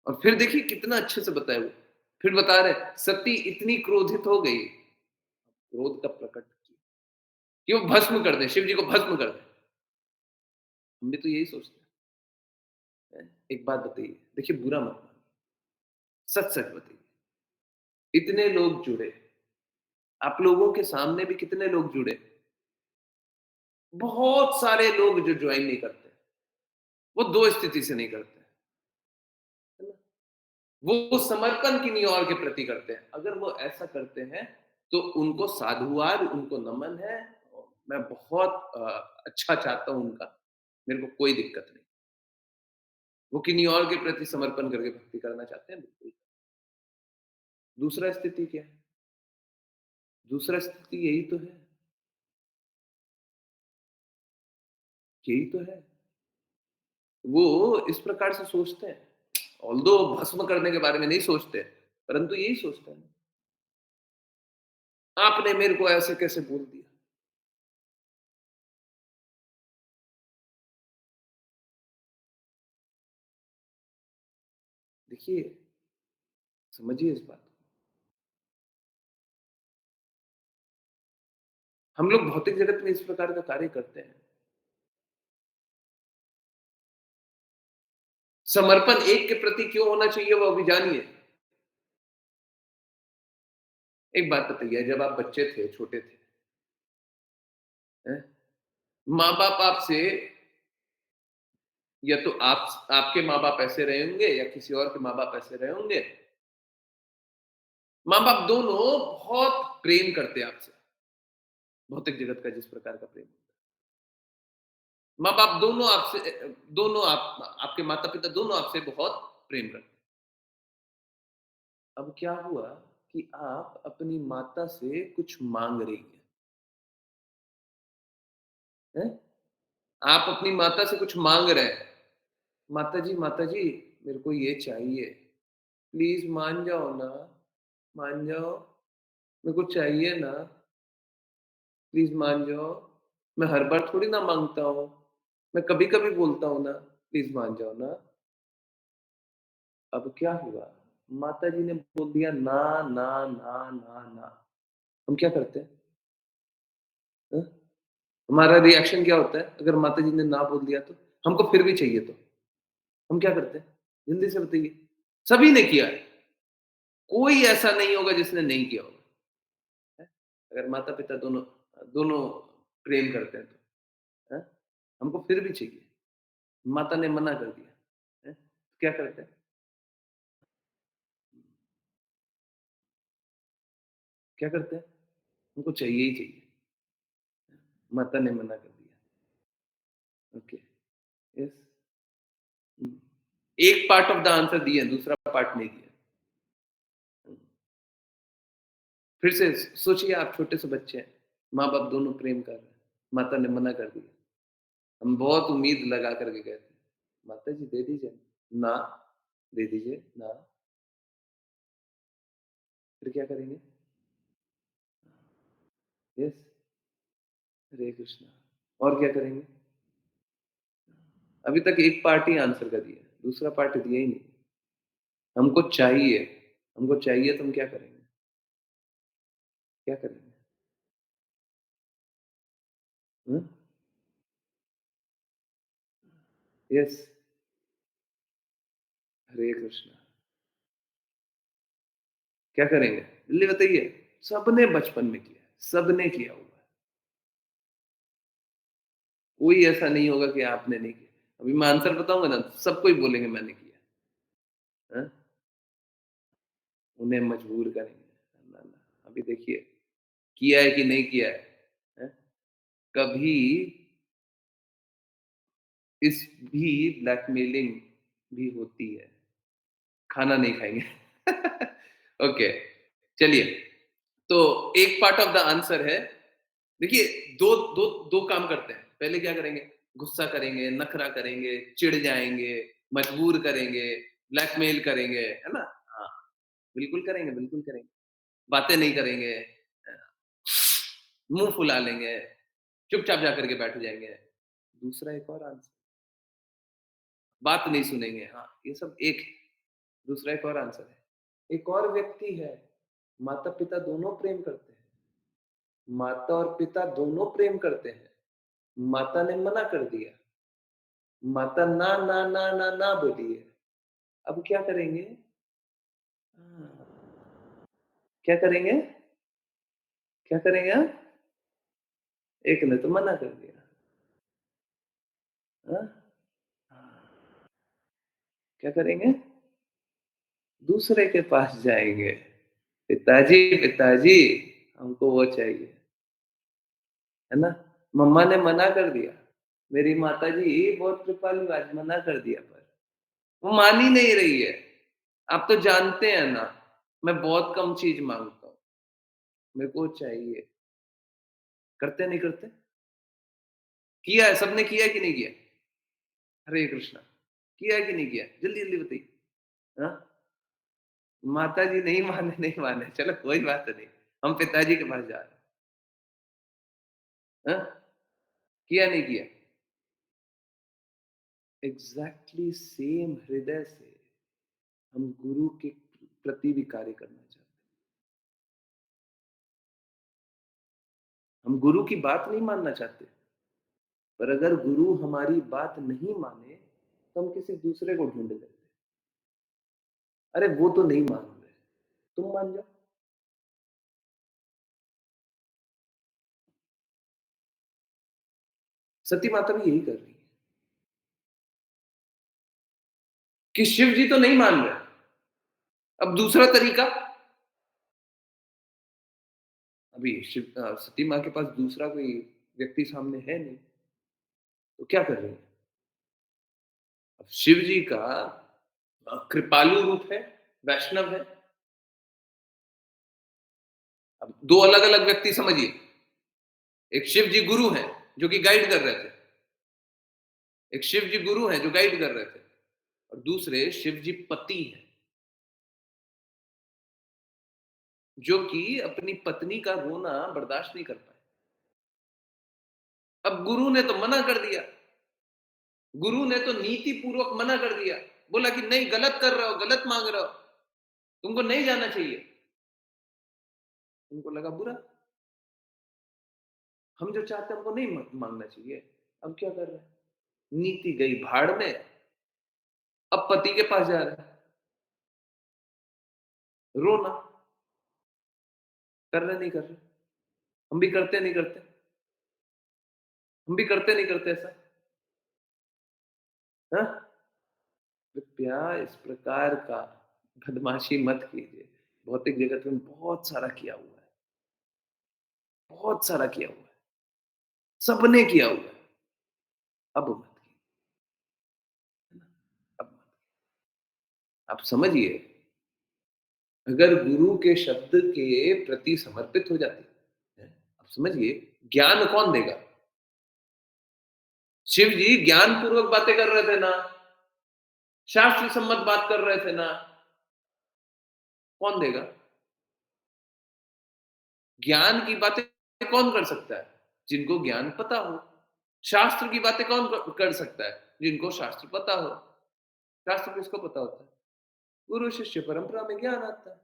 Speaker 1: और फिर देखिए कितना अच्छे से बताया वो। फिर बता रहे सती इतनी क्रोधित हो गई, क्रोध का प्रकट किया कि वो भस्म कर दे, शिव जी को भस्म कर दे। हम भी तो यही सोचते हैं। एक बात बताइए, देखिए बुरा मत मानिए, सच सच बताइए। इतने लोग जुड़े, आप लोगों के सामने भी कितने लोग जुड़े, बहुत सारे लोग जो ज्वाइन नहीं करते, वो दो स्थिति से नहीं करते, है ना? वो समर्पण किन्हीं और के प्रति करते हैं। अगर वो ऐसा करते हैं तो उनको साधुवाद, उनको नमन है। और मैं बहुत अच्छा चाहता हूं उनका, मेरे को कोई दिक्कत नहीं। वो किन्हीं और के प्रति समर्पण करके भक्ति करना चाहते हैं, बिल्कुल। दूसरा स्थिति क्या है? दूसरा स्थिति यही तो है, यही तो है। वो इस प्रकार से सोचते हैं, ऑल्दो भस्म करने के बारे में नहीं सोचते, परंतु यही सोचते हैं, आपने मेरे को ऐसे कैसे बोल दिया। देखिए, समझिए इस बात को। हम लोग भौतिक जगत में इस प्रकार का कार्य करते हैं। समर्पण एक के प्रति क्यों होना चाहिए वो अभी जानिए। एक बात बताइए, जब आप बच्चे थे, छोटे थे, हैं? माँ बाप आपसे, या तो आप, आपके माँ बाप ऐसे रहे होंगे या किसी और के माँ बाप ऐसे रहे होंगे, माँ बाप दोनों बहुत प्रेम करते हैं आपसे, भौतिक जगत का जिस प्रकार का प्रेम। माँ बाप दोनों आपसे, दोनों आप, आपके माता पिता दोनों आपसे बहुत प्रेम करते हैं। अब क्या हुआ कि आप अपनी माता से कुछ मांग रही हैं? आप अपनी माता से कुछ मांग रहे हैं। माता जी मेरे को ये चाहिए, प्लीज मान जाओ ना, मान जाओ, मेरे को चाहिए ना, प्लीज मान जाओ। मैं हर बार थोड़ी ना मांगता हूँ, मैं कभी कभी बोलता हूँ ना, प्लीज मान जाओ ना। अब क्या हुआ, माता जी ने बोल दिया ना, ना ना ना ना। हम क्या करते हैं? हाँ? हमारा रिएक्शन क्या होता है अगर माता जी ने ना बोल दिया तो? हमको फिर भी चाहिए तो हम क्या करते हैं? जल्दी से बताइए। सभी ने किया है, कोई ऐसा नहीं होगा जिसने नहीं किया होगा, है? अगर माता पिता दोनों, दोनों प्रेम करते हैं तो, है? हमको फिर भी चाहिए। माता ने मना कर दिया, है? क्या करते हैं? क्या करते हैं? हमको चाहिए ही चाहिए। माता ने मना कर दिया। Okay, yes. एक पार्ट ऑफ द आंसर दिया, दूसरा पार्ट नहीं दिया। फिर से सोचिए, आप छोटे से बच्चे हैं, माँ बाप दोनों प्रेम कर रहे हैं, माता ने मना कर दिया। हम बहुत उम्मीद लगा करके कहते हैं, माता जी दे दीजिए ना, दे दीजिए ना। फिर क्या करेंगे? यस, हरे कृष्णा। और क्या करेंगे? अभी तक एक पार्ट ही आंसर का दिया, दूसरा पार्ट दिया ही नहीं। हमको चाहिए, हमको चाहिए तो हम क्या करेंगे? क्या करेंगे? हम्म? यस, हरे कृष्णा। क्या करेंगे? जल्दी बताइए। सबने बचपन में किया है, सबने किया हुआ है। कोई ऐसा नहीं होगा कि आपने नहीं किया। अभी मैं आंसर बताऊंगा ना, सब कोई बोलेंगे मैंने किया। हाँ? उन्हें मजबूर करेंगे। ना ना, अभी देखिए किया है कि नहीं किया है। हैं? कभी इस भी ब्लैकमेलिंग भी होती है। खाना नहीं खाएंगे। ओके, चलिए। तो एक पार्ट ऑफ द आंसर है, देखिए दो दो दो काम करते हैं। पहले क्या करेंगे? गुस्सा करेंगे, नखरा करेंगे, चिढ़ जाएंगे, मजबूर करेंगे, ब्लैकमेल करेंगे, है ना? हाँ, बिल्कुल करेंगे, बिल्कुल करेंगे। बातें नहीं करेंगे, मुंह फुला लेंगे, चुपचाप जाकर के बैठ जाएंगे। दूसरा एक और आंसर, बात नहीं सुनेंगे। हाँ, ये सब एक है। दूसरा एक और आंसर है। एक और व्यक्ति है, माता पिता दोनों प्रेम करते हैं, माता और पिता दोनों प्रेम करते हैं, माता ने मना कर दिया, माता ना ना ना ना ना बोली है। अब क्या करेंगे? हाँ, क्या करेंगे? क्या करेंगे आप? एक ने तो मना कर दिया। हाँ? हाँ, क्या करेंगे? दूसरे के पास जाएंगे, पिताजी पिताजी हमको वो चाहिए, है ना? मम्मा ने मना कर दिया, मेरी माताजी बहुत कृपालु, आज मना कर दिया, पर वो मान ही नहीं रही है। आप तो जानते हैं ना, मैं बहुत कम चीज मांगता हूँ, मेरे को चाहिए। करते नहीं करते? किया है, सबने किया है कि नहीं किया? हरे कृष्णा, किया है कि नहीं किया? जल्दी जल्दी बताइए। हाँ? माता जी नहीं माने, नहीं माने, चलो कोई बात नहीं, हम पिताजी के पास जा रहे हैं। हाँ? किया नहीं किया? एग्जैक्टली सेम हृदय से हम गुरु के प्रति भी कार्य करना चाहते हैं। हम गुरु की बात नहीं मानना चाहते, पर अगर गुरु हमारी बात नहीं माने तो हम किसी दूसरे को ढूंढ लेते हैं। अरे वो तो नहीं मान रहे, तुम मान जाओ। सती माता भी यही कर रही है कि शिव जी तो नहीं मान रहे, अब दूसरा तरीका। अभी सती माँ के पास दूसरा कोई व्यक्ति सामने है नहीं, तो क्या कर रही है? अब शिव जी का कृपालु रूप है, वैष्णव है। अब दो अलग अलग व्यक्ति समझिए। एक शिव जी गुरु है जो कि गाइड कर रहे थे, एक शिव जी गुरु है जो गाइड कर रहे थे, और दूसरे शिव जी पति हैं जो कि अपनी पत्नी का रोना बर्दाश्त नहीं कर पाए। अब गुरु ने तो मना कर दिया, गुरु ने तो नीति पूर्वक मना कर दिया, बोला कि नहीं, गलत कर रहे हो, गलत मांग रहे हो, तुमको नहीं जाना चाहिए। उनको लगा बुरा, हम जो चाहते हैं हमको नहीं मांगना चाहिए। अब क्या कर रहे हैं? नीति गई भाड़ में, अब पति के पास जा रहे हैं रोना। कर रहे नहीं कर रहे? हम भी करते नहीं करते? हम भी करते नहीं करते ऐसा? हाँ? कृपया इस प्रकार का बदमाशी मत कीजिए। भौतिक जगत में बहुत सारा किया हुआ है, बहुत सारा किया हुआ है, सबने किया हुआ है। अब मत कीजिए, है ना? अब मत। आप समझिए, अगर गुरु के शब्द के प्रति समर्पित हो जाते हैं, आप समझिए, ज्ञान कौन देगा? शिव जी ज्ञान पूर्वक बातें कर रहे थे ना, शास्त्र सम्मत बात कर रहे थे ना, कौन देगा? ज्ञान की बातें कौन कर सकता है? जिनको ज्ञान पता हो। शास्त्र की बातें कौन कर सकता है? जिनको शास्त्र पता हो। शास्त्र किसको पता होता है? गुरु शिष्य परंपरा में ज्ञान आता है,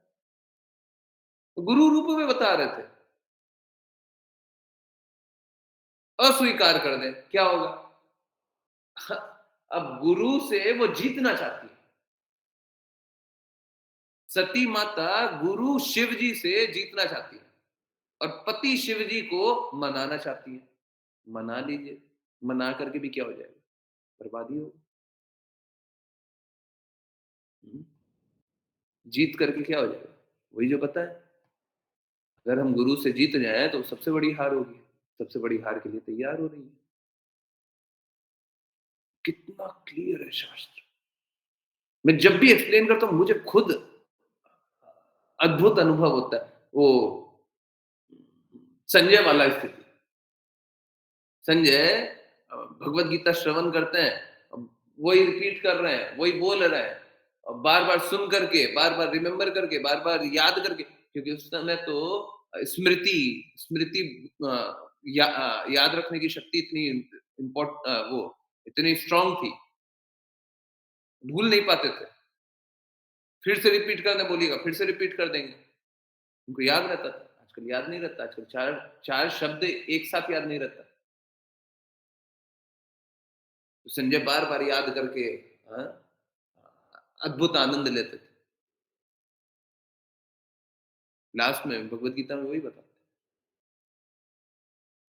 Speaker 1: तो गुरु रूप में बता रहे थे। अस्वीकार कर दे, क्या होगा? अब गुरु से वो जीतना चाहती है। सती माता गुरु शिव जी से जीतना चाहती है। और पति शिव जी को मनाना चाहती है। मना लीजिए, मना करके भी क्या हो जाएगा? बर्बादी होगी। हुँ। जीत करके क्या हो जाएगा? वही जो पता है। अगर हम गुरु से जीत जाएँ तो सबसे बड़ी हार होगी। सबसे बड़ी हार के लिए तैयार हो रही है। कितना क्लियर है शास्त्र। मैं जब भी एक्सप्लेन करता हूँ मुझे खुद अद्भुत अनुभव होता है। वो संजय वाला स्थिति। संजय भगवत गीता श्रवण करते हैं, अब वही रिपीट कर रहे हैं, वही बोल रहे हैं, और बार-बार सुन करके, बार-बार रिमेंबर करके, बार-बार याद करके, क्योंकि उस समय तो स्मृति स्मृति याद रखने की शक्ति इतनी वो इतनी स्ट्रॉन्ग थी, भूल नहीं पाते थे। फिर से रिपीट करने बोलिएगा, फिर से रिपीट कर देंगे। उनको याद रहता था, आजकल याद नहीं रहता, आजकल 4 शब्द एक साथ याद नहीं रहता। तो संजय बार-बार याद करके हाँ, अद्भुत आनंद लेते थे। लास्ट में भगवत गीता में वही बताते हैं।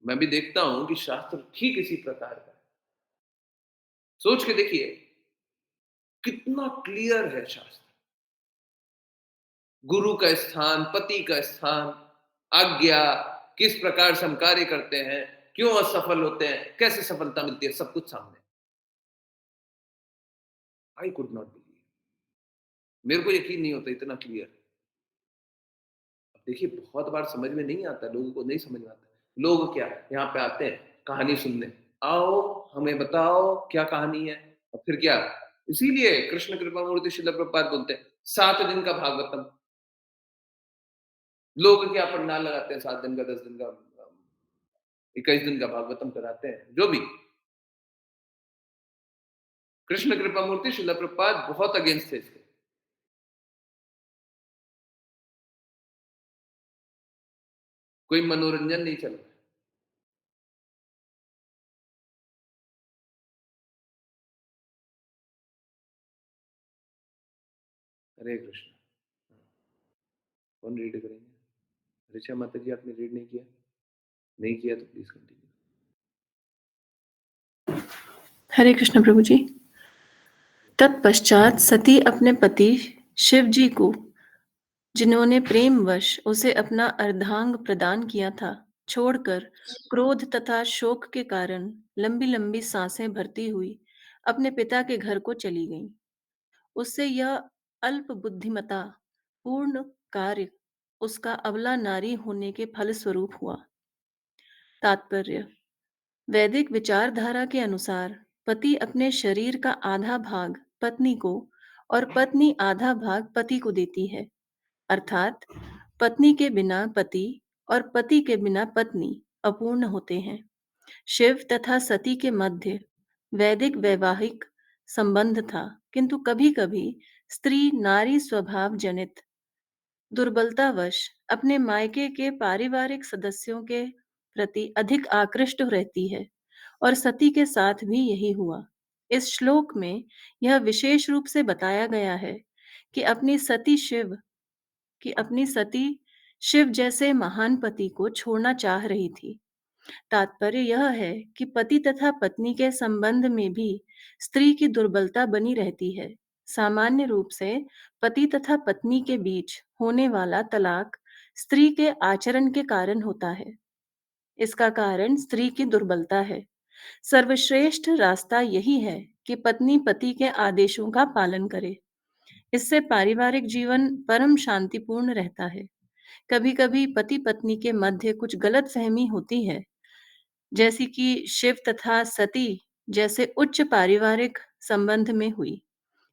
Speaker 1: मैं भी देखता हूँ कि शास्त्र ठीक इसी प्रकार का है। सोच के देखिए, कितना क्लियर है शास्त्र। गुरु का स्थान, पति का स्थान, आज्ञा, किस प्रकार से हम कार्य करते हैं, क्यों असफल होते हैं, कैसे सफलता मिलती है, सब कुछ सामने। I could not believe. मेरे को यकीन नहीं होता इतना क्लियर। अब देखिए बहुत बार समझ में नहीं आता, लोगों को नहीं समझ में आता। लोग क्या यहाँ पे आते हैं कहानी सुनने, आओ हमें बताओ क्या कहानी है, और फिर क्या। इसीलिए कृष्ण कृपा मूर्ति शिला प्रभुपाद बोलते हैं 7 दिन का भागवतम। लोग क्या पंडाल लगाते हैं 7 दिन का, 10 दिन का, 21 दिन का भागवतम कराते हैं, जो भी। कृष्ण कृपा मूर्ति शिला प्रभुपाद बहुत अगेंस्ट थे इसके। कोई मनोरंजन नहीं चल रहा। हरे कृष्ण। कौन रीड करेंगे? ऋचा माता जी आपने रीड नहीं किया? नहीं किया तो प्लीज कंटिन्यू।
Speaker 2: हरे कृष्ण प्रभु जी। तत्पश्चात सती अपने पति शिव जी को, जिन्होंने प्रेमवश उसे अपना अर्धांग प्रदान किया था, छोड़कर क्रोध तथा शोक के कारण लंबी लंबी सांसें भरती हुई अपने पिता के घर को चली गईं। उससे यह अल्प बुद्धिमता पूर्ण कार्य उसका अबला नारी होने के फलस्वरूप हुआ। तात्पर्य: वैदिक विचारधारा के अनुसार पति अपने शरीर का आधा भाग पत्नी को और पत्नी आधा भाग पति को देती है, अर्थात पत्नी के बिना पति और पति के बिना पत्नी अपूर्ण होते हैं। शिव तथा सती के मध्य वैदिक वैवाहिक संबंध था, किंतु कभी-कभी स्त्री नारी स्वभाव जनित दुर्बलतावश अपने मायके के पारिवारिक सदस्यों के प्रति अधिक आकृष्ट रहती है, और सती के साथ भी यही हुआ। इस श्लोक में यह विशेष रूप से बताया गया है कि अपनी सती शिव जैसे महान पति को छोड़ना चाह रही थी। तात्पर्य यह है कि पति तथा पत्नी के संबंध में भी स्त्री की दुर्बलता बनी रहती है। सामान्य रूप से पति तथा पत्नी के बीच होने वाला तलाक स्त्री के आचरण के कारण होता है। इसका कारण स्त्री की दुर्बलता है। सर्वश्रेष्ठ रास्ता यही है कि पत्नी पति के आदेशों का पालन करे। इससे पारिवारिक जीवन परम शांतिपूर्ण रहता है। कभी-कभी पति-पत्नी के मध्य कुछ गलतफहमी होती है, जैसी कि शिव तथा सती जैसे उच्च पारिवारिक संबंध में हुई।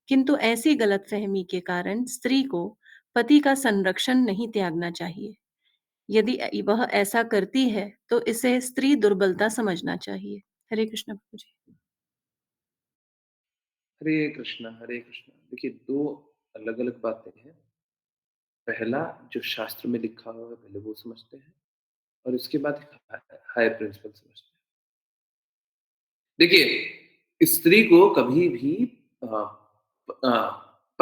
Speaker 2: किंतु ऐसी गलतफहमी के कारण स्त्री को पति का संरक्षण नहीं त्यागना चाहिए। यदि वह ऐसा करती है तो इसे स्त्री दुर्बलता समझना चाहिए। हरे कृष्ण प्रभु जी।
Speaker 1: हरे कृष्णा, हरे कृष्णा। देखिए 2 अलग-अलग बातें हैं। पहला जो शास्त्र में लिखा हुआ है पहले वो समझते हैं, और उसके बाद हायर प्रिंसिपल समझते हैं। देखिए, स्त्री को कभी भी अ,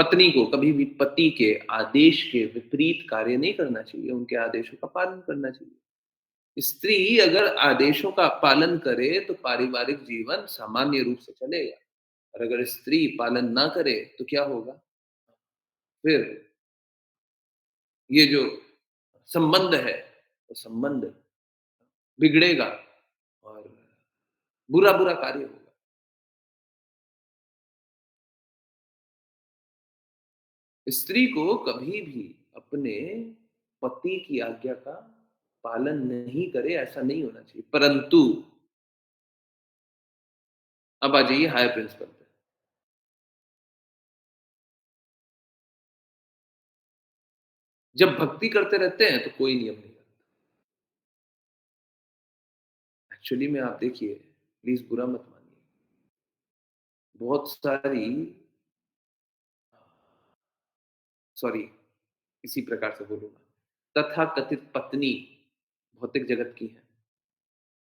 Speaker 1: पत्नी को कभी भी पति के आदेश के विपरीत कार्य नहीं करना चाहिए, उनके आदेशों का पालन करना चाहिए। स्त्री अगर आदेशों का पालन करे तो पारिवारिक जीवन सामान्य रूप से चलेगा, और अगर स्त्री पालन ना करे तो क्या होगा? फिर ये जो संबंध है, वो संबंध बिगड़ेगा और बुरा-बुरा कार्य होगा। स्त्री को कभी भी अपने पति की आज्ञा का पालन नहीं करे, ऐसा नहीं होना चाहिए। परंतु अब आ जाइए हायर प्रिंसिपल पे। जब भक्ति करते रहते हैं तो कोई नियम नहीं लगता। एक्चुअली में आप देखिए, प्लीज़ बुरा मत मानिए। बहुत सारी सॉरी इसी प्रकार से बोलूँगा, तथाकथित पत्नी भौतिक जगत की हैं।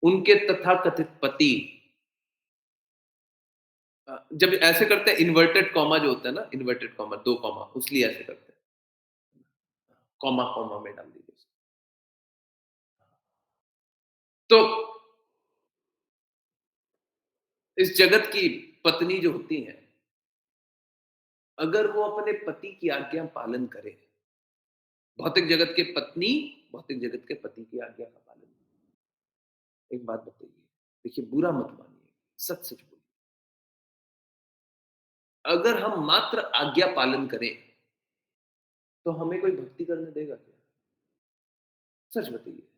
Speaker 1: उनके तथाकथित पति जब ऐसे करते हैं, इन्वर्टेड कॉमा जो होता है ना, इन्वर्टेड कॉमा, 2 कॉमा, उसलिए ऐसे करते हैं। कॉमा, कॉमा में डाल दीजिए उसको। तो इस जगत की पत्नी जो होती हैं, अगर वो अपने पति की आज्ञा पालन करे, भौतिक जगत के पत्नी, भौतिक जगत के पति की आज्ञा का पालन करे। एक बात बताइए, देखिए बुरा मत मानिए, सच-सच बोलिए। अगर हम मात्र आज्ञा पालन करें, तो हमें कोई भक्ति करने देगा क्या? सच बताइए,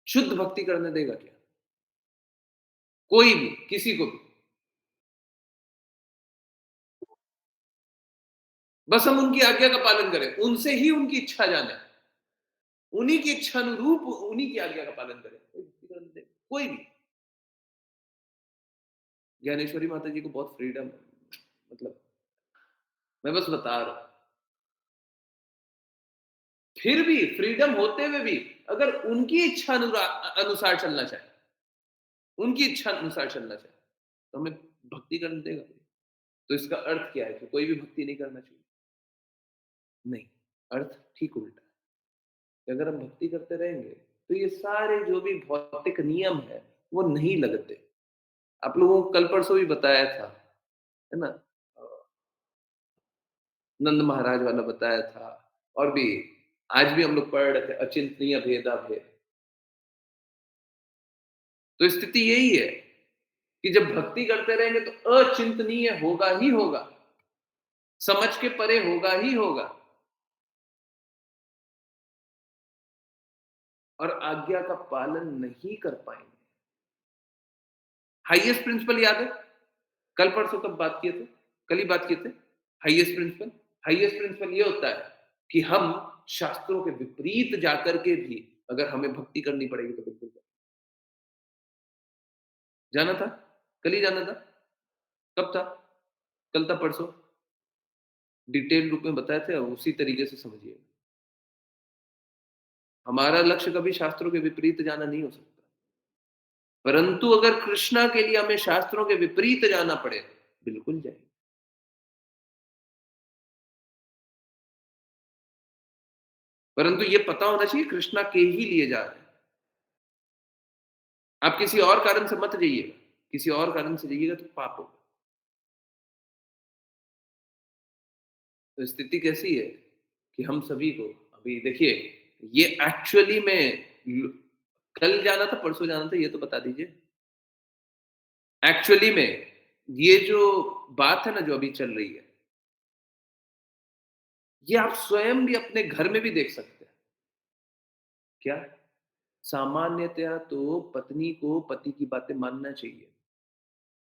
Speaker 1: शुद्ध भक्ति करने देगा क्या? कोई भी, किसी को भी। बस हम उनकी आज्ञा का पालन करें, उनसे ही उनकी इच्छा जाने, उन्हीं की इच्छा अनुरूप उन्हीं की आज्ञा का पालन करें, कोई भक्ति करने देगा, कोई भी। ज्ञानेश्वरी माता जी को बहुत फ्रीडम है, मतलब मैं बस बता रहा हूँ। फिर भी फ्रीडम होते हुए भी अगर उनकी इच्छा अनुसार चलना चाहे, उनकी इच्छा अनुसार चलना चाहे, तो हमें भक्ति करने देगा कोई? तो इसका अर्थ क्या है कि कोई भी भक्ति नहीं करना चाहिए? नहीं, अर्थ ठीक उल्टा है। कि अगर हम भक्ति करते रहेंगे, तो ये सारे जो भी भौतिक नियम है, वो नहीं लगते। आप लोगों को कल परसों भी बताया था, है ना? नंद महाराज वाला बताया था, और भी आज भी हम लोग पढ़ रहे थे, अचिंतनीय भेदा भेद। तो स्थिति यही है कि जब भक्ति करते रहेंगे तो अचिंतनीय होगा ही होगा, समझ के परे होगा ही होगा, और आज्ञा का पालन नहीं कर पाएंगे। हाईएस्ट प्रिंसिपल याद है? कल परसों कब बात किए थे? कल ही बात किए थे। हाईएस्ट प्रिंसिपल, हाईएस्ट प्रिंसिपल ये होता है कि हम शास्त्रों के विपरीत जाकर के भी अगर हमें भक्ति करनी पड़ेगी तो बिल्कुल करें। जाना था? कल ही जाना था? कब था? कल था परसों? डिटेल रूप में बताए थे, उसी तरीके से समझिए। हमारा लक्ष्य कभी शास्त्रों के विपरीत जाना नहीं हो सकता। परंतु अगर कृष्णा के लिए हमें शास्त्रों के विपरीत जाना पड़े, बिल्कुल जाएंगे। परंतु ये पता होना चाहिए कृष्णा के ही लिए जा रहे हैं। आप किसी और कारण से मत जाइएगा, किसी और कारण से जाइएगा तो पाप होगा। तो स्थिति कैसी है कि हम सभी को अभी देखिए, ये एक्चुअली में कल जाना था, परसों जाना था, ये तो बता दीजिए। एक्चुअली में ये जो बात है ना जो अभी चल रही है, ये आप स्वयं भी अपने घर में भी देख सकते हैं। क्या? सामान्यतया तो पत्नी को पति की बातें मानना चाहिए,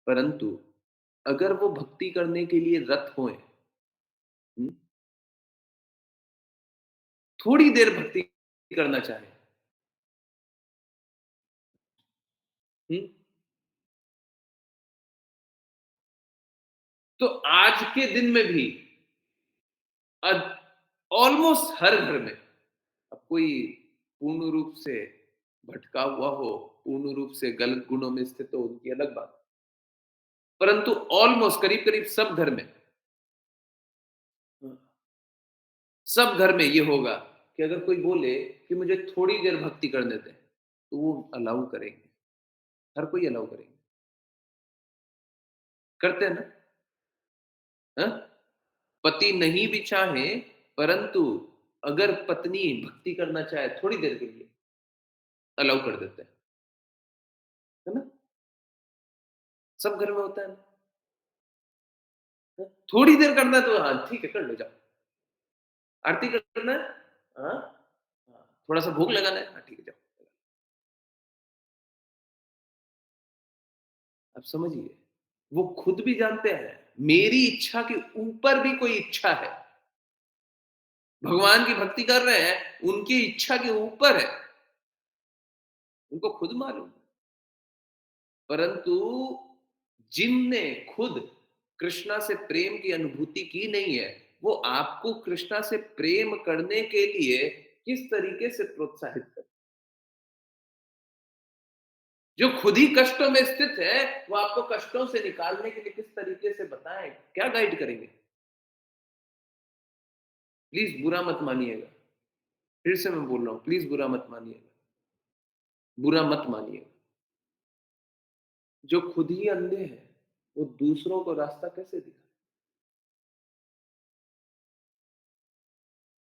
Speaker 1: परंतु अगर वो भक्ति करने के लिए रत होए, हुँ, थोड़ी देर भक्ति करना चाहे, हुँ, तो आज के दिन में भी अ, ऑलमोस्ट हर घर में, अब कोई पूर्ण रूप से भटका हुआ हो, पूर्ण रूप से गलत गुणों में स्थित हो, उनकी अलग बात। परंतु ऑलमोस्ट करीब-करीब सब घर में सब घर में ये होगा कि अगर कोई बोले कि मुझे थोड़ी देर भक्ति करने दें, तो वो अलाउ करेंगे, हर कोई अलाउ करेंगे। करते हैं ना? हाँ? पति नहीं भी चाहे, परंतु अगर पत्नी भक्ति करना चाहे थोड़ी देर के लिए, अलाउ कर देते हैं, है ना? सब घर में होता है ना? हाँ? थोड़ी देर करना है तो हाँ, ठीक है कर लो जाओ। आरती करना है? हाँ? हाँ, थोड़ा-सा भोग लगाना है? हाँ, ठीक है जाओ। अब समझिए, वो खुद भी जानते हैं, मेरी इच्छा के ऊपर भी कोई इच्छा है। भगवान की भक्ति कर रहे हैं, उनकी इच्छा के ऊपर है, उनको खुद मालूम है। परंतु जिनने खुद कृष्णा से प्रेम की अनुभूति की नहीं है, वो आपको कृष्णा से प्रेम करने के लिए किस तरीके से प्रोत्साहित करें? जो खुद ही कष्टों में स्थित है, वो आपको कष्टों से निकालने के लिए किस तरीके से बताएं? क्या गाइड करेंगे? प्लीज बुरा मत मानिएगा। फिर से मैं बोल रहा हूं, प्लीज बुरा मत मानिएगा। बुरा मत मानिएगा। जो खुद ही अंधे हैं, वो दूसरों को रास्ता कैसे दिखाए?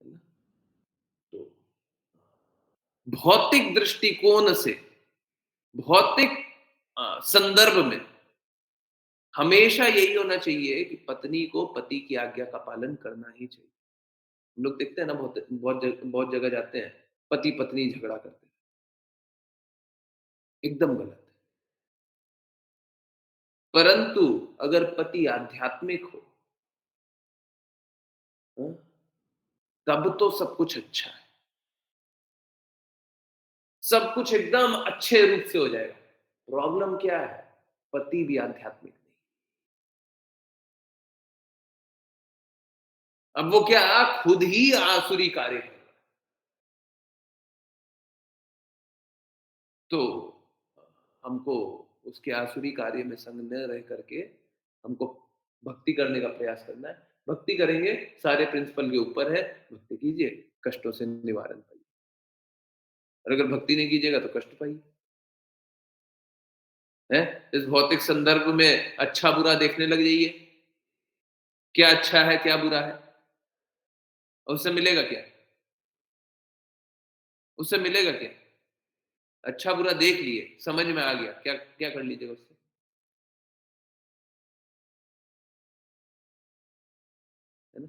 Speaker 1: है ना? तो भौतिक दृष्टिकोण से, भौतिक संदर्भ में हमेशा यही होना चाहिए कि पत्नी को पति की आज्ञा का पालन करना ही चाहिए। हम लोग देखते हैं ना, बहुत जगह जाते हैं, पति पत्नी झगड़ा करते हैं, एकदम गलत है। परंतु अगर पति आध्यात्मिक हो, हाँ, तब तो सब कुछ अच्छा है, सब कुछ एकदम अच्छे रूप से हो जाएगा। प्रॉब्लम क्या है? पति भी आध्यात्मिक नहीं। अब वो क्या, खुद ही आसुरी कार्य कर रहा है। तो हमको उसके आसुरी कार्य में संग न रह करके हमको भक्ति करने का प्रयास करना है। भक्ति करेंगे, सारे प्रिंसिपल के ऊपर है, भक्ति कीजिए, कष्टों से निवारण पाइए। और अगर भक्ति नहीं कीजिएगा तो कष्ट पाइए। हैं? इस भौतिक संदर्भ में अच्छा बुरा देखने लग जाइए, क्या अच्छा है क्या बुरा है, और उससे मिलेगा क्या? उससे मिलेगा क्या? अच्छा बुरा देख लिए, समझ में आ गया, क्या क्या कर लीजिएगा उससे? है ना?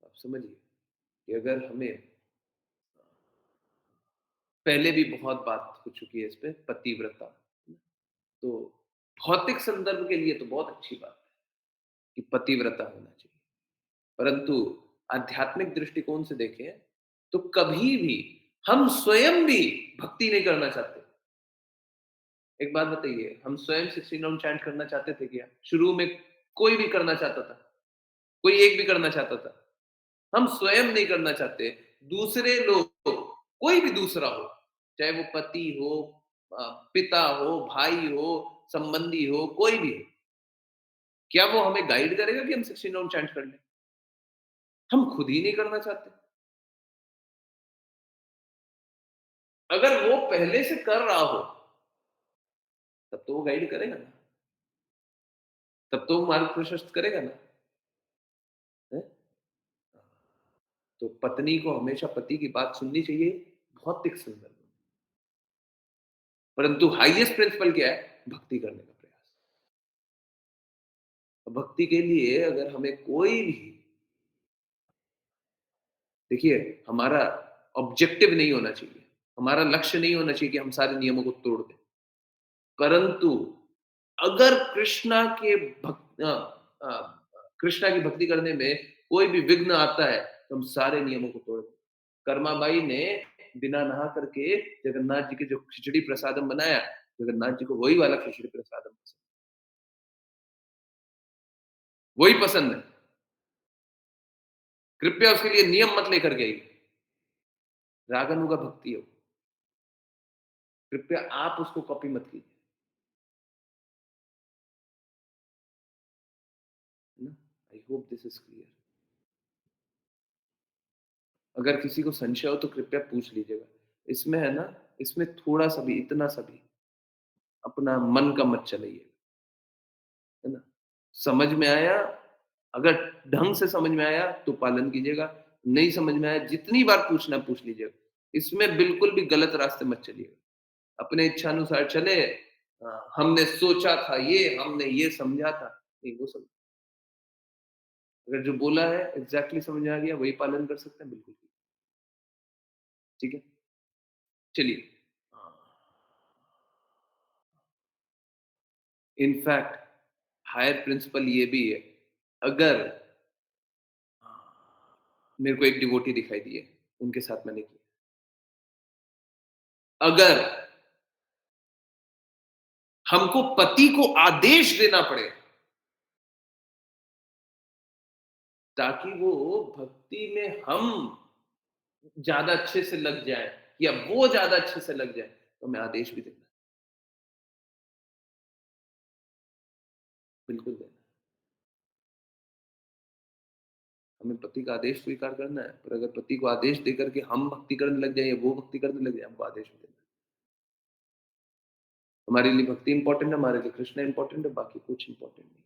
Speaker 1: आप समझिए कि अगर हमें, पहले भी बहुत बात हो चुकी है इस पे, पतिव्रता, है ना? तो भौतिक संदर्भ के लिए तो बहुत अच्छी बात है कि पतिव्रता होना चाहिए। परंतु आध्यात्मिक दृष्टिकोण से देखें, तो कभी भी हम स्वयं भी भक्ति नहीं करना चाहते। एक बात बताइए, हम स्वयं 16 राउंड चैंट करना चाहते थे क्या? शुरू में कोई भी करना चाहता था? कोई एक भी करना चाहता था? हम स्वयं नहीं करना चाहते, दूसरे लोग, कोई भी दूसरा हो, चाहे वो पति हो, पिता हो, भाई हो, संबंधी हो, कोई भी हो, क्या वो हमें गाइड करेगा कि हम 16 राउंड चैंट कर लें? हम खुद ही नहीं करना चाहते। अगर वो पहले से कर रहा हो, तब तो वो गाइड करेगा ना, तब तो वो मार्ग प्रशस्त करेगा ना। है? तो पत्नी को हमेशा पति की बात सुननी चाहिए, भौतिक संदर्भ में। परंतु हाईएस्ट प्रिंसिपल क्या है? भक्ति करने का प्रयास। भक्ति के लिए अगर हमें कोई भी, देखिए, हमारा ऑब्जेक्टिव नहीं होना चाहिए, हमारा लक्ष्य नहीं होना चाहिए कि हम सारे नियमों को तोड़ दें। परंतु अगर कृष्णा की भक्ति करने में कोई भी विघ्न आता है, तो हम सारे नियमों को तोड़ दें। कर्माबाई ने बिना नहा करके जगन्नाथ जी के जो खिचड़ी प्रसादम बनाया, जगन्नाथ जी को वही वाला खिचड़ी प्रसादम पसंद, वही पसंद है। कृपया उसके लिए नियम मत लेकर के आइए, रागानुगा भक्ति है वो। कृपया आप उसको कॉपी मत कीजिए, है ना? I hope this is clear. अगर किसी को संशय हो तो कृपया पूछ लीजिएगा। इसमें है ना, इसमें थोड़ा-सा भी, इतना सा भी अपना मन का मत चलाइए, है ना? समझ में आया, अगर ढंग से समझ में आया तो पालन कीजिएगा, नहीं समझ में आया जितनी बार पूछना है पूछ लीजिएगा। इसमें बिल्कुल भी गलत रास्ते मत चलिएगा। अपने इच्छानुसार चले, हमने सोचा था ये, हमने ये समझा था, नहीं वो सब अगर जो बोला है एग्ज़ैक्टली समझ में आ गया, वही पालन कर सकते हैं, बिल्कुल ठीक है? चलिए। इनफैक्ट हायर प्रिंसिपल ये भी है, अगर मेरे को एक डिवोटी दिखाई दिए, उनके साथ मैंने किया। अगर हमको पति को आदेश देना पड़े, ताकि वो भक्ति में हम ज़्यादा अच्छे से लग जाएँ या वो ज़्यादा अच्छे से लग जाए, तो हमें आदेश भी देना है, बिल्कुल देना है। हमें पति का आदेश स्वीकार करना है, पर अगर पति को आदेश देकर के हम भक्ति करने लग जाएँ या वो भक्ति करने लग जाए, हमको आदेश भी देना है। हमारे लिए भक्ति इम्पोर्टेंट है, हमारे लिए कृष्ण इम्पोर्टेंट है, बाकी कुछ इम्पोर्टेंट नहीं।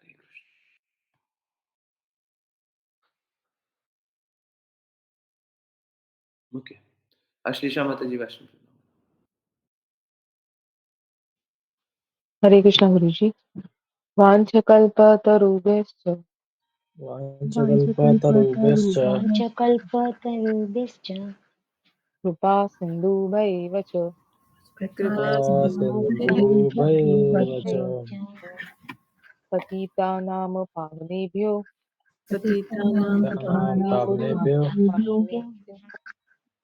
Speaker 1: हरे कृष्ण। ओके। आशीषा माता जी वैष्णव जी।
Speaker 5: हरे कृष्णा गुरुजी। वाञ्छकल्पतरुभ्यश्च
Speaker 3: वाञ्छकल्पतरुभ्यश्च
Speaker 6: वाञ्छकल्पतरुभ्यश्च
Speaker 5: कृपा सिन्धुभैव च
Speaker 2: कृपा
Speaker 3: सिन्धुभैव च
Speaker 5: पतितानां पावनेभ्यो
Speaker 2: पतितानां
Speaker 3: पतितानां पावनेभ्यो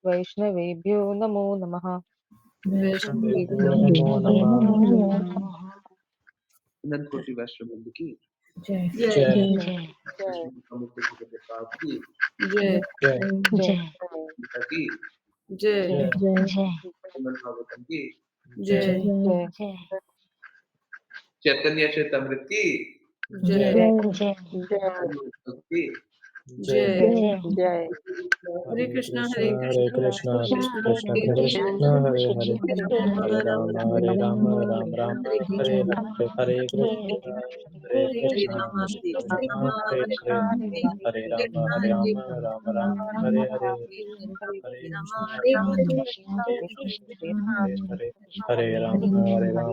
Speaker 5: वैष्णवेभ्यो नमो नमः।
Speaker 3: वैष्णवेभ्यो
Speaker 2: वैष्णवेभ्यो
Speaker 3: नमो नमः।
Speaker 6: नमो नमः।
Speaker 1: अनंत कोटि वैष्णव वृंद की
Speaker 2: जय
Speaker 3: जय
Speaker 6: जय
Speaker 1: कृष्ण प्रमुख प्रभुपाद की
Speaker 2: जय
Speaker 3: जय
Speaker 6: जय
Speaker 1: गीता की
Speaker 2: जय
Speaker 3: जय
Speaker 6: जय
Speaker 1: श्रीमद् भागवतम की
Speaker 2: जय
Speaker 5: जय
Speaker 6: जय
Speaker 1: चैतन्य चेतामृत की
Speaker 2: जय
Speaker 3: जय
Speaker 6: जय
Speaker 1: हरि भक्त की
Speaker 3: जय
Speaker 2: जय
Speaker 6: जय
Speaker 5: जय
Speaker 2: हरे
Speaker 3: हरे
Speaker 2: कृष्णा
Speaker 3: कृष्ण
Speaker 2: हरे
Speaker 3: हरे
Speaker 2: कृष्णा
Speaker 3: कृष्ण
Speaker 2: कृष्ण
Speaker 3: कृष्ण
Speaker 2: हरे
Speaker 3: कृष्ण
Speaker 2: हरे
Speaker 3: हरे हरे हरे राम हरे राम राम राम
Speaker 2: हरे
Speaker 3: हरे
Speaker 2: कृष्ण
Speaker 3: हरे हरे कृष्ण हरे
Speaker 2: हरे
Speaker 3: कृष्ण
Speaker 2: राम हरे
Speaker 3: कृष्ण कृष्ण
Speaker 2: राम
Speaker 3: हरे
Speaker 2: हरे
Speaker 3: हरे
Speaker 2: राम
Speaker 3: हरे
Speaker 2: हरे
Speaker 3: राम
Speaker 2: कृष्णा
Speaker 3: हरे
Speaker 2: हरे
Speaker 3: राम राम राम हरे हरे
Speaker 2: हरे
Speaker 3: हरे
Speaker 2: राम
Speaker 3: कृष्ण
Speaker 2: हरे
Speaker 3: हरे
Speaker 2: कृष्ण
Speaker 3: कृष्ण कृष्ण कृष्ण हरे हरे हरे राम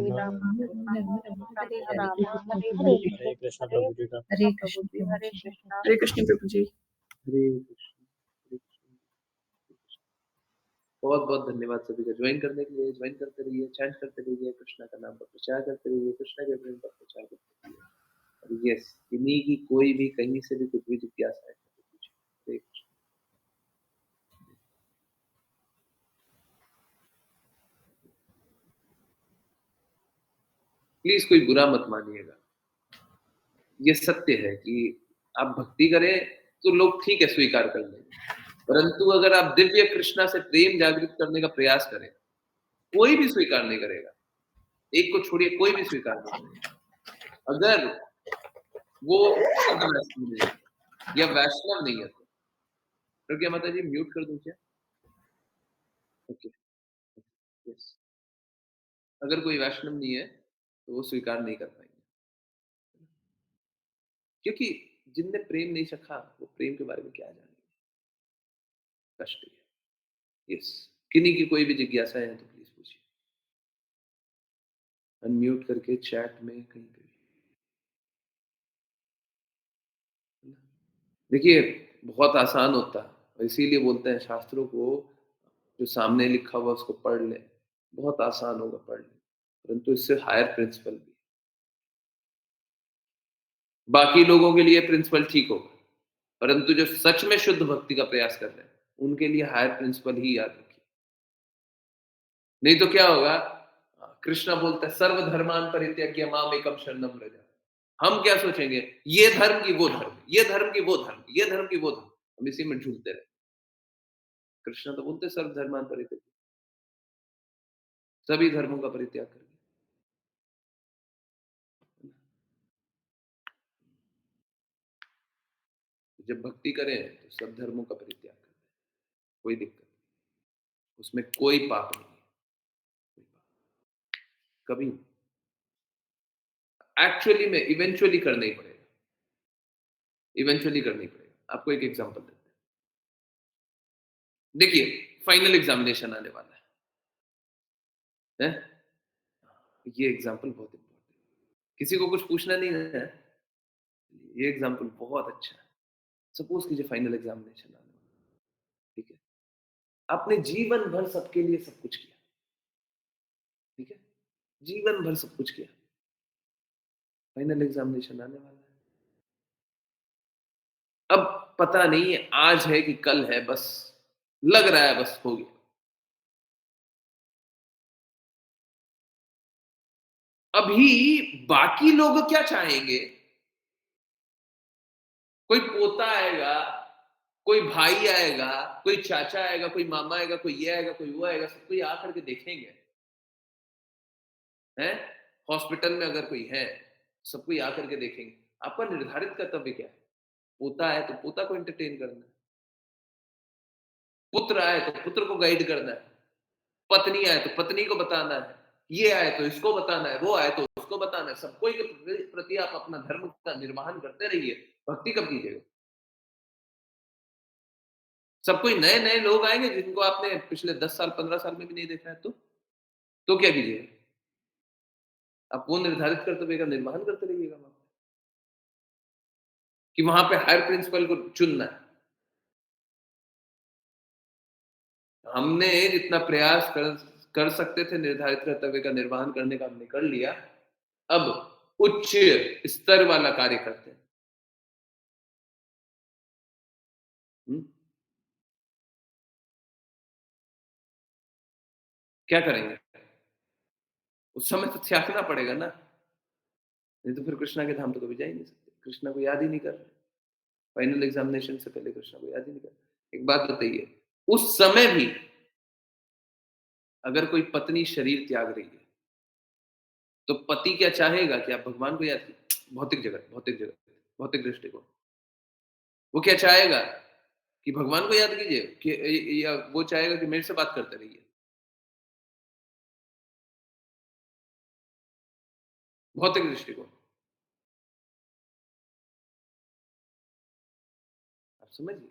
Speaker 2: हरे
Speaker 3: हरे कृष्ण प्रभु जी का
Speaker 2: हरे कृष्ण प्रभु जी।
Speaker 1: हरे कृष्ण हरे कृष्ण। बहुत बहुत धन्यवाद सभी का ज्वाइन करने के लिए। ज्वाइन करते रहिए, चैंट करते रहिए, कृष्णा का नाम का प्रचार करते रहिए, कृष्णा के प्रेम का प्रचार करते रहिए। और यस, इन्हीं की कोई भी कहीं से भी कुछ भी जिज्ञासा है तो पूछिए। हरे कृष्ण। प्लीज कोई बुरा मत मानिएगा, ये सत्य है कि आप भक्ति करें तो लोग ठीक है स्वीकार कर लेंगे, परंतु अगर आप दिव्य कृष्णा से प्रेम जागृत करने का प्रयास करें, कोई भी स्वीकार नहीं करेगा। एक को छोड़िए, कोई भी स्वीकार नहीं करेगा। अगर वो शुद्ध वैष्णव नहीं है या वैष्णव नहीं है तो क्या माता जी म्यूट कर दूं क्या? Okay, yes. अगर कोई वैष्णव नहीं है तो वो स्वीकार नहीं कर पाएंगे, क्योंकि जिनने प्रेम नहीं चखा वो प्रेम के बारे में क्या जानेंगे। कष्ट है। यस, किन्हीं की कोई भी जिज्ञासा है तो प्लीज पूछिए, अनम्यूट करके चैट में कहीं पे भी। देखिए, बहुत आसान होता है और इसीलिए बोलते हैं शास्त्रों को जो सामने लिखा हुआ उसको पढ़ लें, बहुत आसान होगा पढ़ लें, परंतु इससे हायर प्रिंसिपल भी। बाकी लोगों के लिए प्रिंसिपल ठीक होगा, परंतु जो सच में शुद्ध भक्ति का प्रयास कर रहे हैं, उनके लिए हायर प्रिंसिपल ही याद रखिए। नहीं तो क्या होगा, कृष्णा बोलता है सर्वधर्मान परित्यज्य माम एकम शरणम व्रज। हम क्या सोचेंगे, ये धर्म की वो धर्म, ये धर्म की वो धर्म, ये धर्म की वो धर्म, हम इसी में झूलते रहे। कृष्णा तो बोलते सर्वधर्मान परित्यज्य, सभी धर्मों का परित्याग करिए। जब भक्ति करें तो सब धर्मों का परित्याग करें, कोई दिक्कत नहीं, उसमें कोई पाप नहीं है, कोई पाप, कभी नहीं। एक्चुअली में इवेंचुअली करना ही पड़ेगा, इवेंचुअली करना ही पड़ेगा। आपको एक एग्जांपल देते हैं। देखिए, फाइनल एग्जामिनेशन आने वाला है? ये एग्जांपल बहुत इंपॉर्टेंट है। किसी को कुछ पूछना नहीं है? ये एग्जांपल बहुत अच्छा है। सपोज कीजिए फाइनल एग्जामिनेशन आने वाला है, ठीक है? आपने जीवन भर सबके लिए सब कुछ किया, ठीक है? जीवन भर सब कुछ किया, फाइनल एग्जामिनेशन आने वाला है। अब पता नहीं है आज है कि कल है, बस लग रहा है बस हो गया। अभी बाकी लोग क्या चाहेंगे? कोई पोता आएगा, कोई भाई आएगा, कोई चाचा आएगा, कोई मामा आएगा, कोई ये आएगा, कोई वो आएगा, सब कोई आकर के देखेंगे, हैं? हॉस्पिटल में अगर कोई है, सब कोई आकर के देखेंगे। आपका निर्धारित कर्तव्य क्या है? पोता है तो पोता को एंटरटेन करना है, पुत्र आए तो पुत्र को गाइड करना है, पत्नी आए तो पत्नी को बताना है, ये आए तो इसको बताना है, वो आए तो उसको बताना है। सबको के प्रति आप अपना धर्म का निर्वहन करते रहिए, भक्ति कब कीजिएगा? सब कोई नए-नए लोग आएँगे जिनको आपने पिछले 10 साल, 15 साल में भी नहीं देखा है तो क्या कीजिएगा? आप वो निर्धारित कर्तव्य का निर्वहन करते रहिएगा वहाँ पे, कि वहाँ पे हायर प्रिंसिपल को चुनना है। हमने जितना प्रयास कर कर सकते थे निर्धारित कर्तव्य का निर्वहन करने का हमने कर लिया, अब उच्च स्तर वाला कार्य करते हैं। हुँ? क्या करेंगे? उस समय तो त्यागना पड़ेगा ना, नहीं तो फिर कृष्णा के धाम तो कभी जा ही नहीं सकते। कृष्णा को याद ही नहीं कर रहे। फाइनल एग्जामिनेशन से पहले कृष्णा को याद ही नहीं कर रहे। एक बात बताइए, उस समय भी अगर कोई पत्नी शरीर त्याग रही है, तो पति क्या चाहेगा कि आप भगवान को याद कीजिए? भौतिक जगत, भौतिक जगत, भौतिक दृष्टिकोण। वो क्या चाहेगा कि भगवान को याद कीजिए कि या वो चाहेगा कि मेरे से बात करते रहिए? भौतिक दृष्टिकोण। आप समझिए,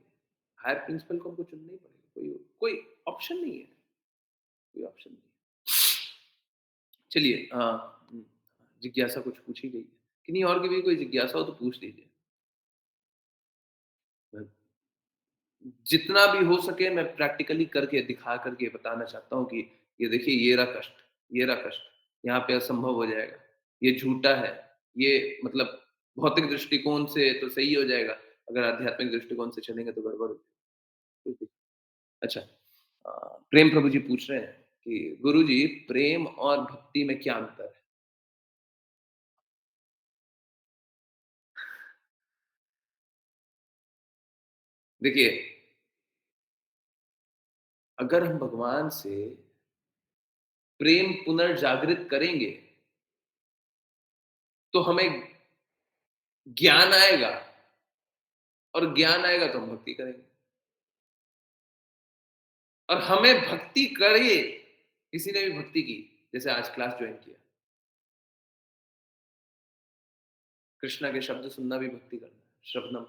Speaker 1: हायर प्रिंसिपल को हमको चुनना ही पड़ेगा। कोई कोई ऑप्शन नहीं है, कोई ऑप्शन नहीं है। चलिए जिज्ञासा कुछ पूछी गई है। कि नहीं और की भी कोई जिज्ञासा हो तो पूछ लीजिए। जितना भी हो सके मैं प्रैक्टिकली करके दिखा करके बताना चाहता हूँ कि ये देखिए ये रहा कष्ट, ये रहा कष्ट, यहाँ पे असंभव हो जाएगा, ये झूठा है, ये मतलब भौतिक दृष्टिकोण से तो सही हो जाएगा, अगर आध्यात्मिक दृष्टिकोण से चलेंगे तो गड़बड़ हो जाएगी। अच्छा प्रेम प्रभु जी पूछ रहे हैं कि गुरुजी प्रेम और भक्ति में क्या अंतर है? देखिए, अगर हम भगवान से प्रेम पुनर्जागृत करेंगे, तो हमें ज्ञान आएगा और ज्ञान आएगा तो हम भक्ति करेंगे और हमें भक्ति करिए किसी ने भी भक्ति की जैसे आज क्लास ज्वाइन किया कृष्णा के शब्द सुनना भी भक्ति करना है शबनम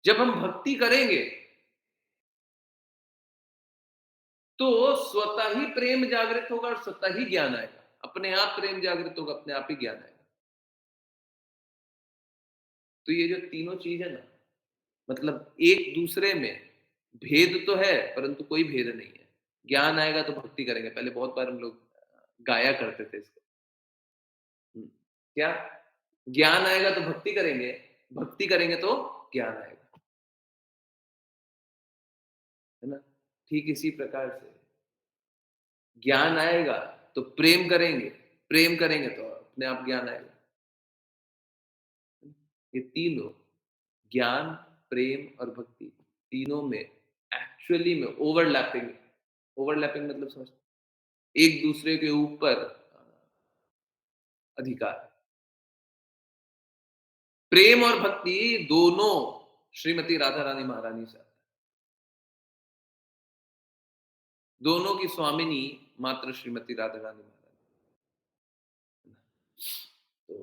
Speaker 1: जब हम भक्ति करेंगे तो स्वतः ही प्रेम जागृत होगा और स्वतः ही ज्ञान आएगा अपने आप प्रेम जागृत होगा अपने आप ही ज्ञान आएगा तो ये जो तीनों चीज है ना मतलब एक दूसरे में भेद तो है परंतु कोई भेद नहीं है ज्ञान आएगा तो भक्ति करेंगे पहले बहुत बार हम लोग गाया करते थे इसको क्या ज्ञान आएगा तो भक्ति करेंगे तो ज्ञान आएगा है ना ठीक इसी प्रकार से ज्ञान आएगा तो प्रेम करेंगे तो अपने आप ज्ञान आएगा ये तीनों ज्ञान प्रेम और भक्ति तीनों में एक्चुअली में ओवरलैपिंग मतलब समझ एक दूसरे के ऊपर अधिकार प्रेम और भक्ति दोनों श्रीमती राधा रानी महारानी से आता है। दोनों की स्वामिनी मात्र श्रीमती राधा रानी महारानी। तो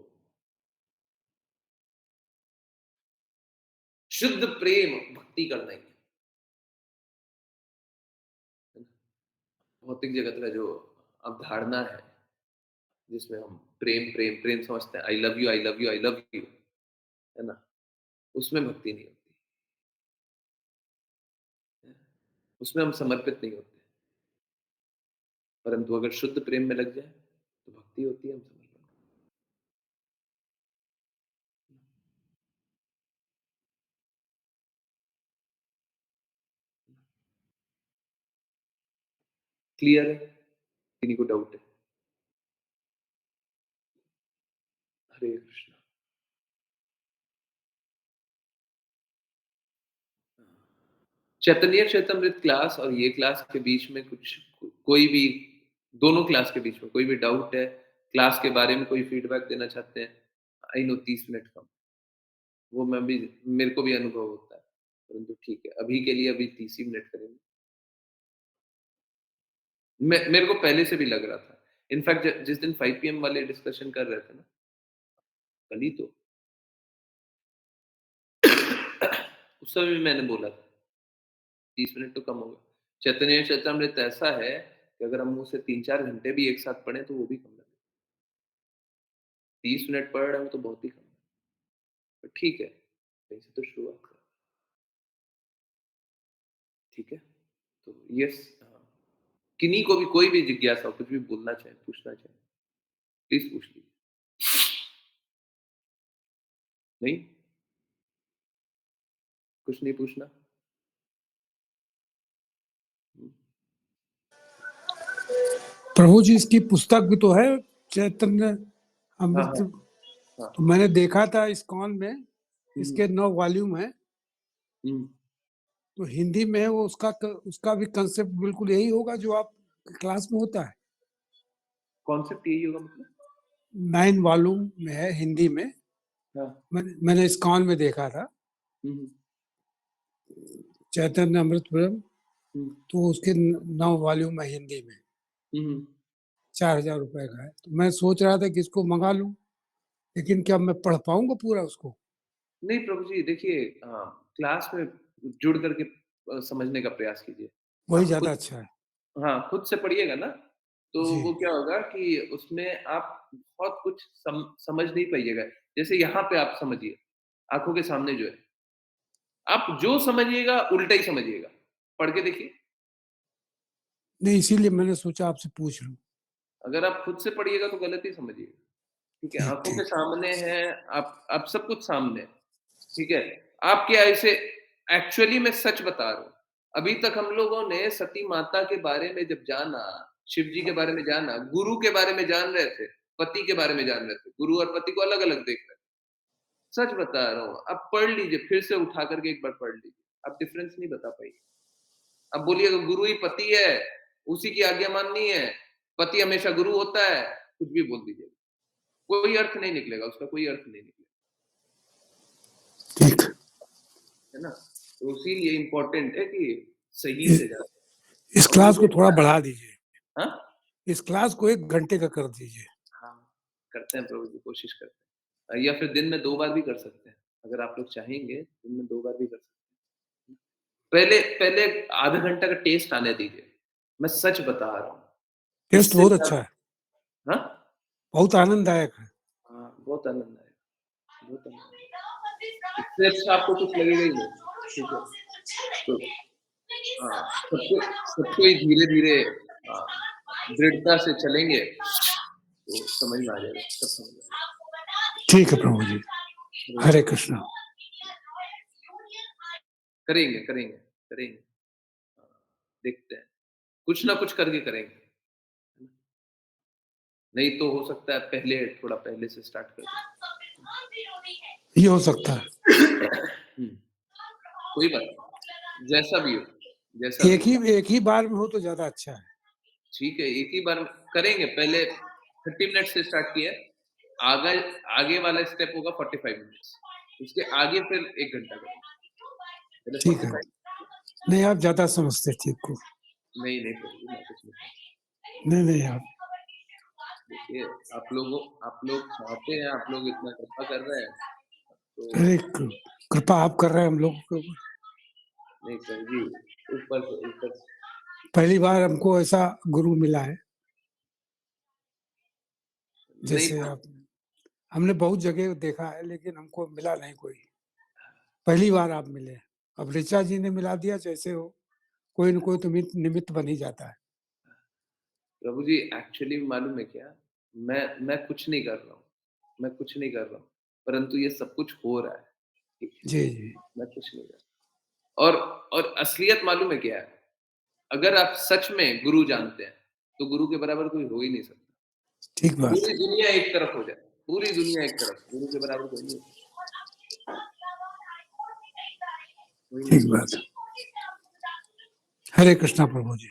Speaker 1: शुद्ध प्रेम भक्ति करना ही है। भौतिक जगत का जो अवधारणा है, जिसमें हम प्रेम प्रेम प्रेम समझते हैं, I love you I love you I love you, है ना, उसमें भक्ति नहीं होती, उसमें हम समर्पित नहीं होते। परंतु अगर शुद्ध प्रेम में लग जाए तो भक्ति होती है, हम समर्पण। क्लियर है? किन्हीं को डाउट है? हरे कृष्ण। चैतन्य चैतमृत क्लास और ये क्लास के बीच में कुछ कोई भी, दोनों क्लास के बीच में कोई भी डाउट है, क्लास के बारे में कोई फीडबैक देना चाहते हैं? आई नो 30 मिनट कम, वो मैं भी, मेरे को भी अनुभव होता है, परंतु ठीक है, अभी के लिए अभी 30 ही मिनट करेंगे। मेरे को पहले से भी लग रहा था। इनफैक्ट जिस दिन 5 पीएम वाले डिस्कशन कर रहे थे ना, कल ही तो उस समय भी मैंने बोला था 30 मिनट तो कम होगा। चैतन्य चैतमृत ऐसा है कि अगर हम उसे 3-4 घंटे भी एक साथ पढ़ें तो वो भी कम लगेगा। 30 मिनट पढ़ रहे हो तो बहुत ही कम है, पर ठीक है, कहीं से तो शुरुआत करें। ठीक है? तो यस, हाँ, किन्हीं को भी कोई भी जिज्ञासा हो, कुछ भी बोलना चाहे, पूछना चाहे, प्लीज पूछ लीजिए। नहीं? कुछ नहीं पूछना? हुँ।
Speaker 6: प्रभु जी, इसकी पुस्तक भी तो है, चैतन्य
Speaker 1: हाँ,
Speaker 6: अमृत।
Speaker 1: हाँ, हाँ।
Speaker 6: तो मैंने देखा था इस्कॉन में,
Speaker 1: हुँ,
Speaker 6: इसके 9 वॉल्यूम है।
Speaker 1: हुँ।
Speaker 6: तो हिंदी में है वो, उसका भी कंसेप्ट बिल्कुल यही होगा जो आप क्लास में होता है।
Speaker 1: कॉन्सेप्ट यही होगा मतलब?
Speaker 6: 9 वॉल्यूम में है हिंदी में।
Speaker 1: हाँ।
Speaker 6: मैंने इस्कॉन में देखा था,
Speaker 1: हुँ, हुँ,
Speaker 6: चैतन्य अमृतपुरम।
Speaker 1: हुँ,
Speaker 6: तो उसके 9 वॉल्यूम है हिंदी में,
Speaker 1: हुँ, हुँ।
Speaker 6: 4000 रुपए का है। तो मैं सोच रहा था कि इसको मंगा लूं, लेकिन क्या मैं पढ़ पाऊंगा पूरा उसको?
Speaker 1: नहीं प्रभु जी, देखिए, क्लास में जुड़ करके समझने का प्रयास कीजिए।
Speaker 6: वही
Speaker 1: आप
Speaker 6: ज्यादा
Speaker 1: खुद,
Speaker 6: अच्छा है।
Speaker 1: हाँ, खुद से पढ़िएगा ना, तो
Speaker 6: जी।
Speaker 1: वो क्या होगा कि उसमें आप बहुत कुछ समझ नहीं पाइएगा। जैसे यहाँ पे आप समझिए, आँखों के सामने जो है, आप जो समझिएगा उल्टा ही समझिएगा। पढ़ के देखिए।
Speaker 6: नहीं, इसीलिए मैंने सोचा आपसे पूछ लूं।
Speaker 1: अगर आप खुद से पढ़िएगा तो गलत ही समझिएगा। ठीक है?
Speaker 6: ठीक
Speaker 1: आँखों के
Speaker 6: ठीक।
Speaker 1: सामने है, आप सब कुछ सामने है। ठीक है? आप क्या ऐसे, एक्चुअली मैं सच बता रहा हूँ, अभी तक हम लोगों ने सती माता के बारे में जब जाना, शिव जी के बारे में जाना, गुरु के बारे में जान रहे थे, पति के बारे में जान रहे थे, गुरु और पति को अलग-अलग देख रहे थे। सच बता रहा हूँ, आप पढ़ लीजिए, फिर से उठा करके एक बार पढ़ लीजिए, आप डिफरेंस नहीं बता पाएंगे। अब बोलिएगा गुरु ही पति है, उसी की आज्ञा माननी है, पति हमेशा गुरु होता है, कुछ भी बोल दीजिए, कोई अर्थ नहीं निकलेगा, उसका कोई अर्थ नहीं निकलेगा।
Speaker 6: ठीक।
Speaker 1: है ना? तो इसीलिए इम्पोर्टेंट है कि सही
Speaker 6: इस,
Speaker 1: से जाए।
Speaker 6: इस
Speaker 1: और
Speaker 6: क्लास
Speaker 1: मुझे
Speaker 6: को थोड़ा
Speaker 1: क्या,
Speaker 6: बढ़ा दीजिए।
Speaker 1: हाँ?
Speaker 6: इस क्लास को 1 घंटे का कर दीजिए।
Speaker 1: हाँ, करते हैं प्रभु जी, कोशिश करते हैं। या फिर दिन में 2 बार भी कर सकते हैं। अगर आप लोग चाहेंगे, दिन में 2 बार भी कर सकते हैं। पहले पहले आधा घंटा का टेस्ट आने दीजिए। मैं सच बता रहा हूँ।
Speaker 6: टेस्ट
Speaker 1: इससे
Speaker 6: बहुत अच्छा
Speaker 1: ज़्यादा,
Speaker 6: है,
Speaker 1: हाँ?
Speaker 6: बहुत आनंददायक है।
Speaker 1: हाँ, बहुत आनंद आएगा, बहुत आनंद आएगा। इससे अच्छा आपको कुछ लगेगा ही नहीं। ठीक है? तो हाँ, सबको ही धीरे-धीरे, हाँ, दृढ़ता से चलेंगे, तो समझ में आ जाएगा, सब समझ में आ
Speaker 6: ठीक है प्रभु जी।
Speaker 1: जाएगा।
Speaker 6: हरे कृष्णा।
Speaker 1: करेंगे, करेंगे, करेंगे। हाँ, देखते हैं। कुछ ना कुछ करके करेंगे। है ना? नहीं तो हो सकता है पहले, थोड़ा पहले से स्टार्ट कर दें।
Speaker 6: ये हो सकता है।
Speaker 1: हुँ, कोई बात नहीं। जैसा भी हो, जैसा भी हो।
Speaker 6: एक ही बार में हो तो ज्यादा अच्छा है।
Speaker 1: ठीक है, एक ही बार में करेंगे। पहले 30 मिनट से स्टार्ट किया है। आगे आगे वाला स्टेप होगा 45 मिनट्स। उसके आगे फिर 1 घंटा करेंगे। पहले
Speaker 6: ठीक है।
Speaker 1: 45
Speaker 6: नहीं, आप ज़्यादा समझते ठीक को।
Speaker 1: नहीं, नहीं प्रभु जी, मैं कुछ नहीं।
Speaker 6: नहीं, नहीं आप
Speaker 1: देखिए, आप लोग चाहते हैं, आप लोग इतना कृपा कर रहे हैं, तो
Speaker 6: अरे कृपा आप कर रहे हैं हम लोगों के ऊपर।
Speaker 1: नहीं प्रभु जी, ऊपर से ऊपर से।
Speaker 6: पहली बार हमको ऐसा गुरु मिला है,
Speaker 1: नहीं
Speaker 6: जैसे आप हमने बहुत जगह देखा है लेकिन हमको मिला नहीं कोई। पहली बार आप मिले। अब ऋचा जी ने मिला दिया जैसे हो, कोई न कोई तो निमित्त बन ही जाता है।
Speaker 1: प्रभु जी एक्चुअली मालूम है क्या? मैं कुछ नहीं कर रहा हूँ, मैं कुछ नहीं कर रहा हूँ, परंतु ये सब कुछ हो रहा है, ठीक है?
Speaker 6: जी, जी।
Speaker 1: मैं कुछ नहीं कर रहा और असलियत मालूम है क्या है? अगर आप सच में गुरु जानते हैं, तो गुरु के बराबर कोई हो ही नहीं सकता।
Speaker 6: ठीक बात
Speaker 1: पूरी
Speaker 6: है।
Speaker 1: दुनिया एक तरफ हो जाए, पूरी दुनिया एक तरफ, गुरु के बराबर कोई नहीं हो कोई नहीं
Speaker 6: ठीक बात है। हरे कृष्णा प्रभु जी।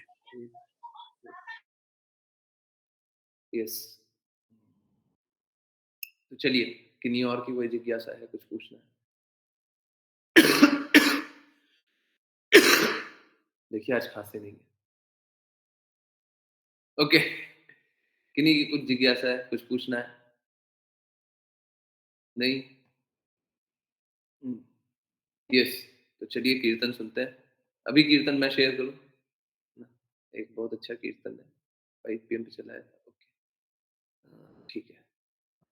Speaker 1: यस। तो चलिए, किन्हीं और की कोई जिज्ञासा है, कुछ पूछना है? देखिए आज खाँसी नहीं है। ओके, किन्हीं की कुछ जिज्ञासा है, कुछ पूछना है? नहीं? हुँ, यस, तो चलिए कीर्तन सुनते हैं। अभी कीर्तन मैं शेयर करूँ? ना, एक बहुत अच्छा कीर्तन है, 5 पीएम पे चला है। ओके, ठीक है।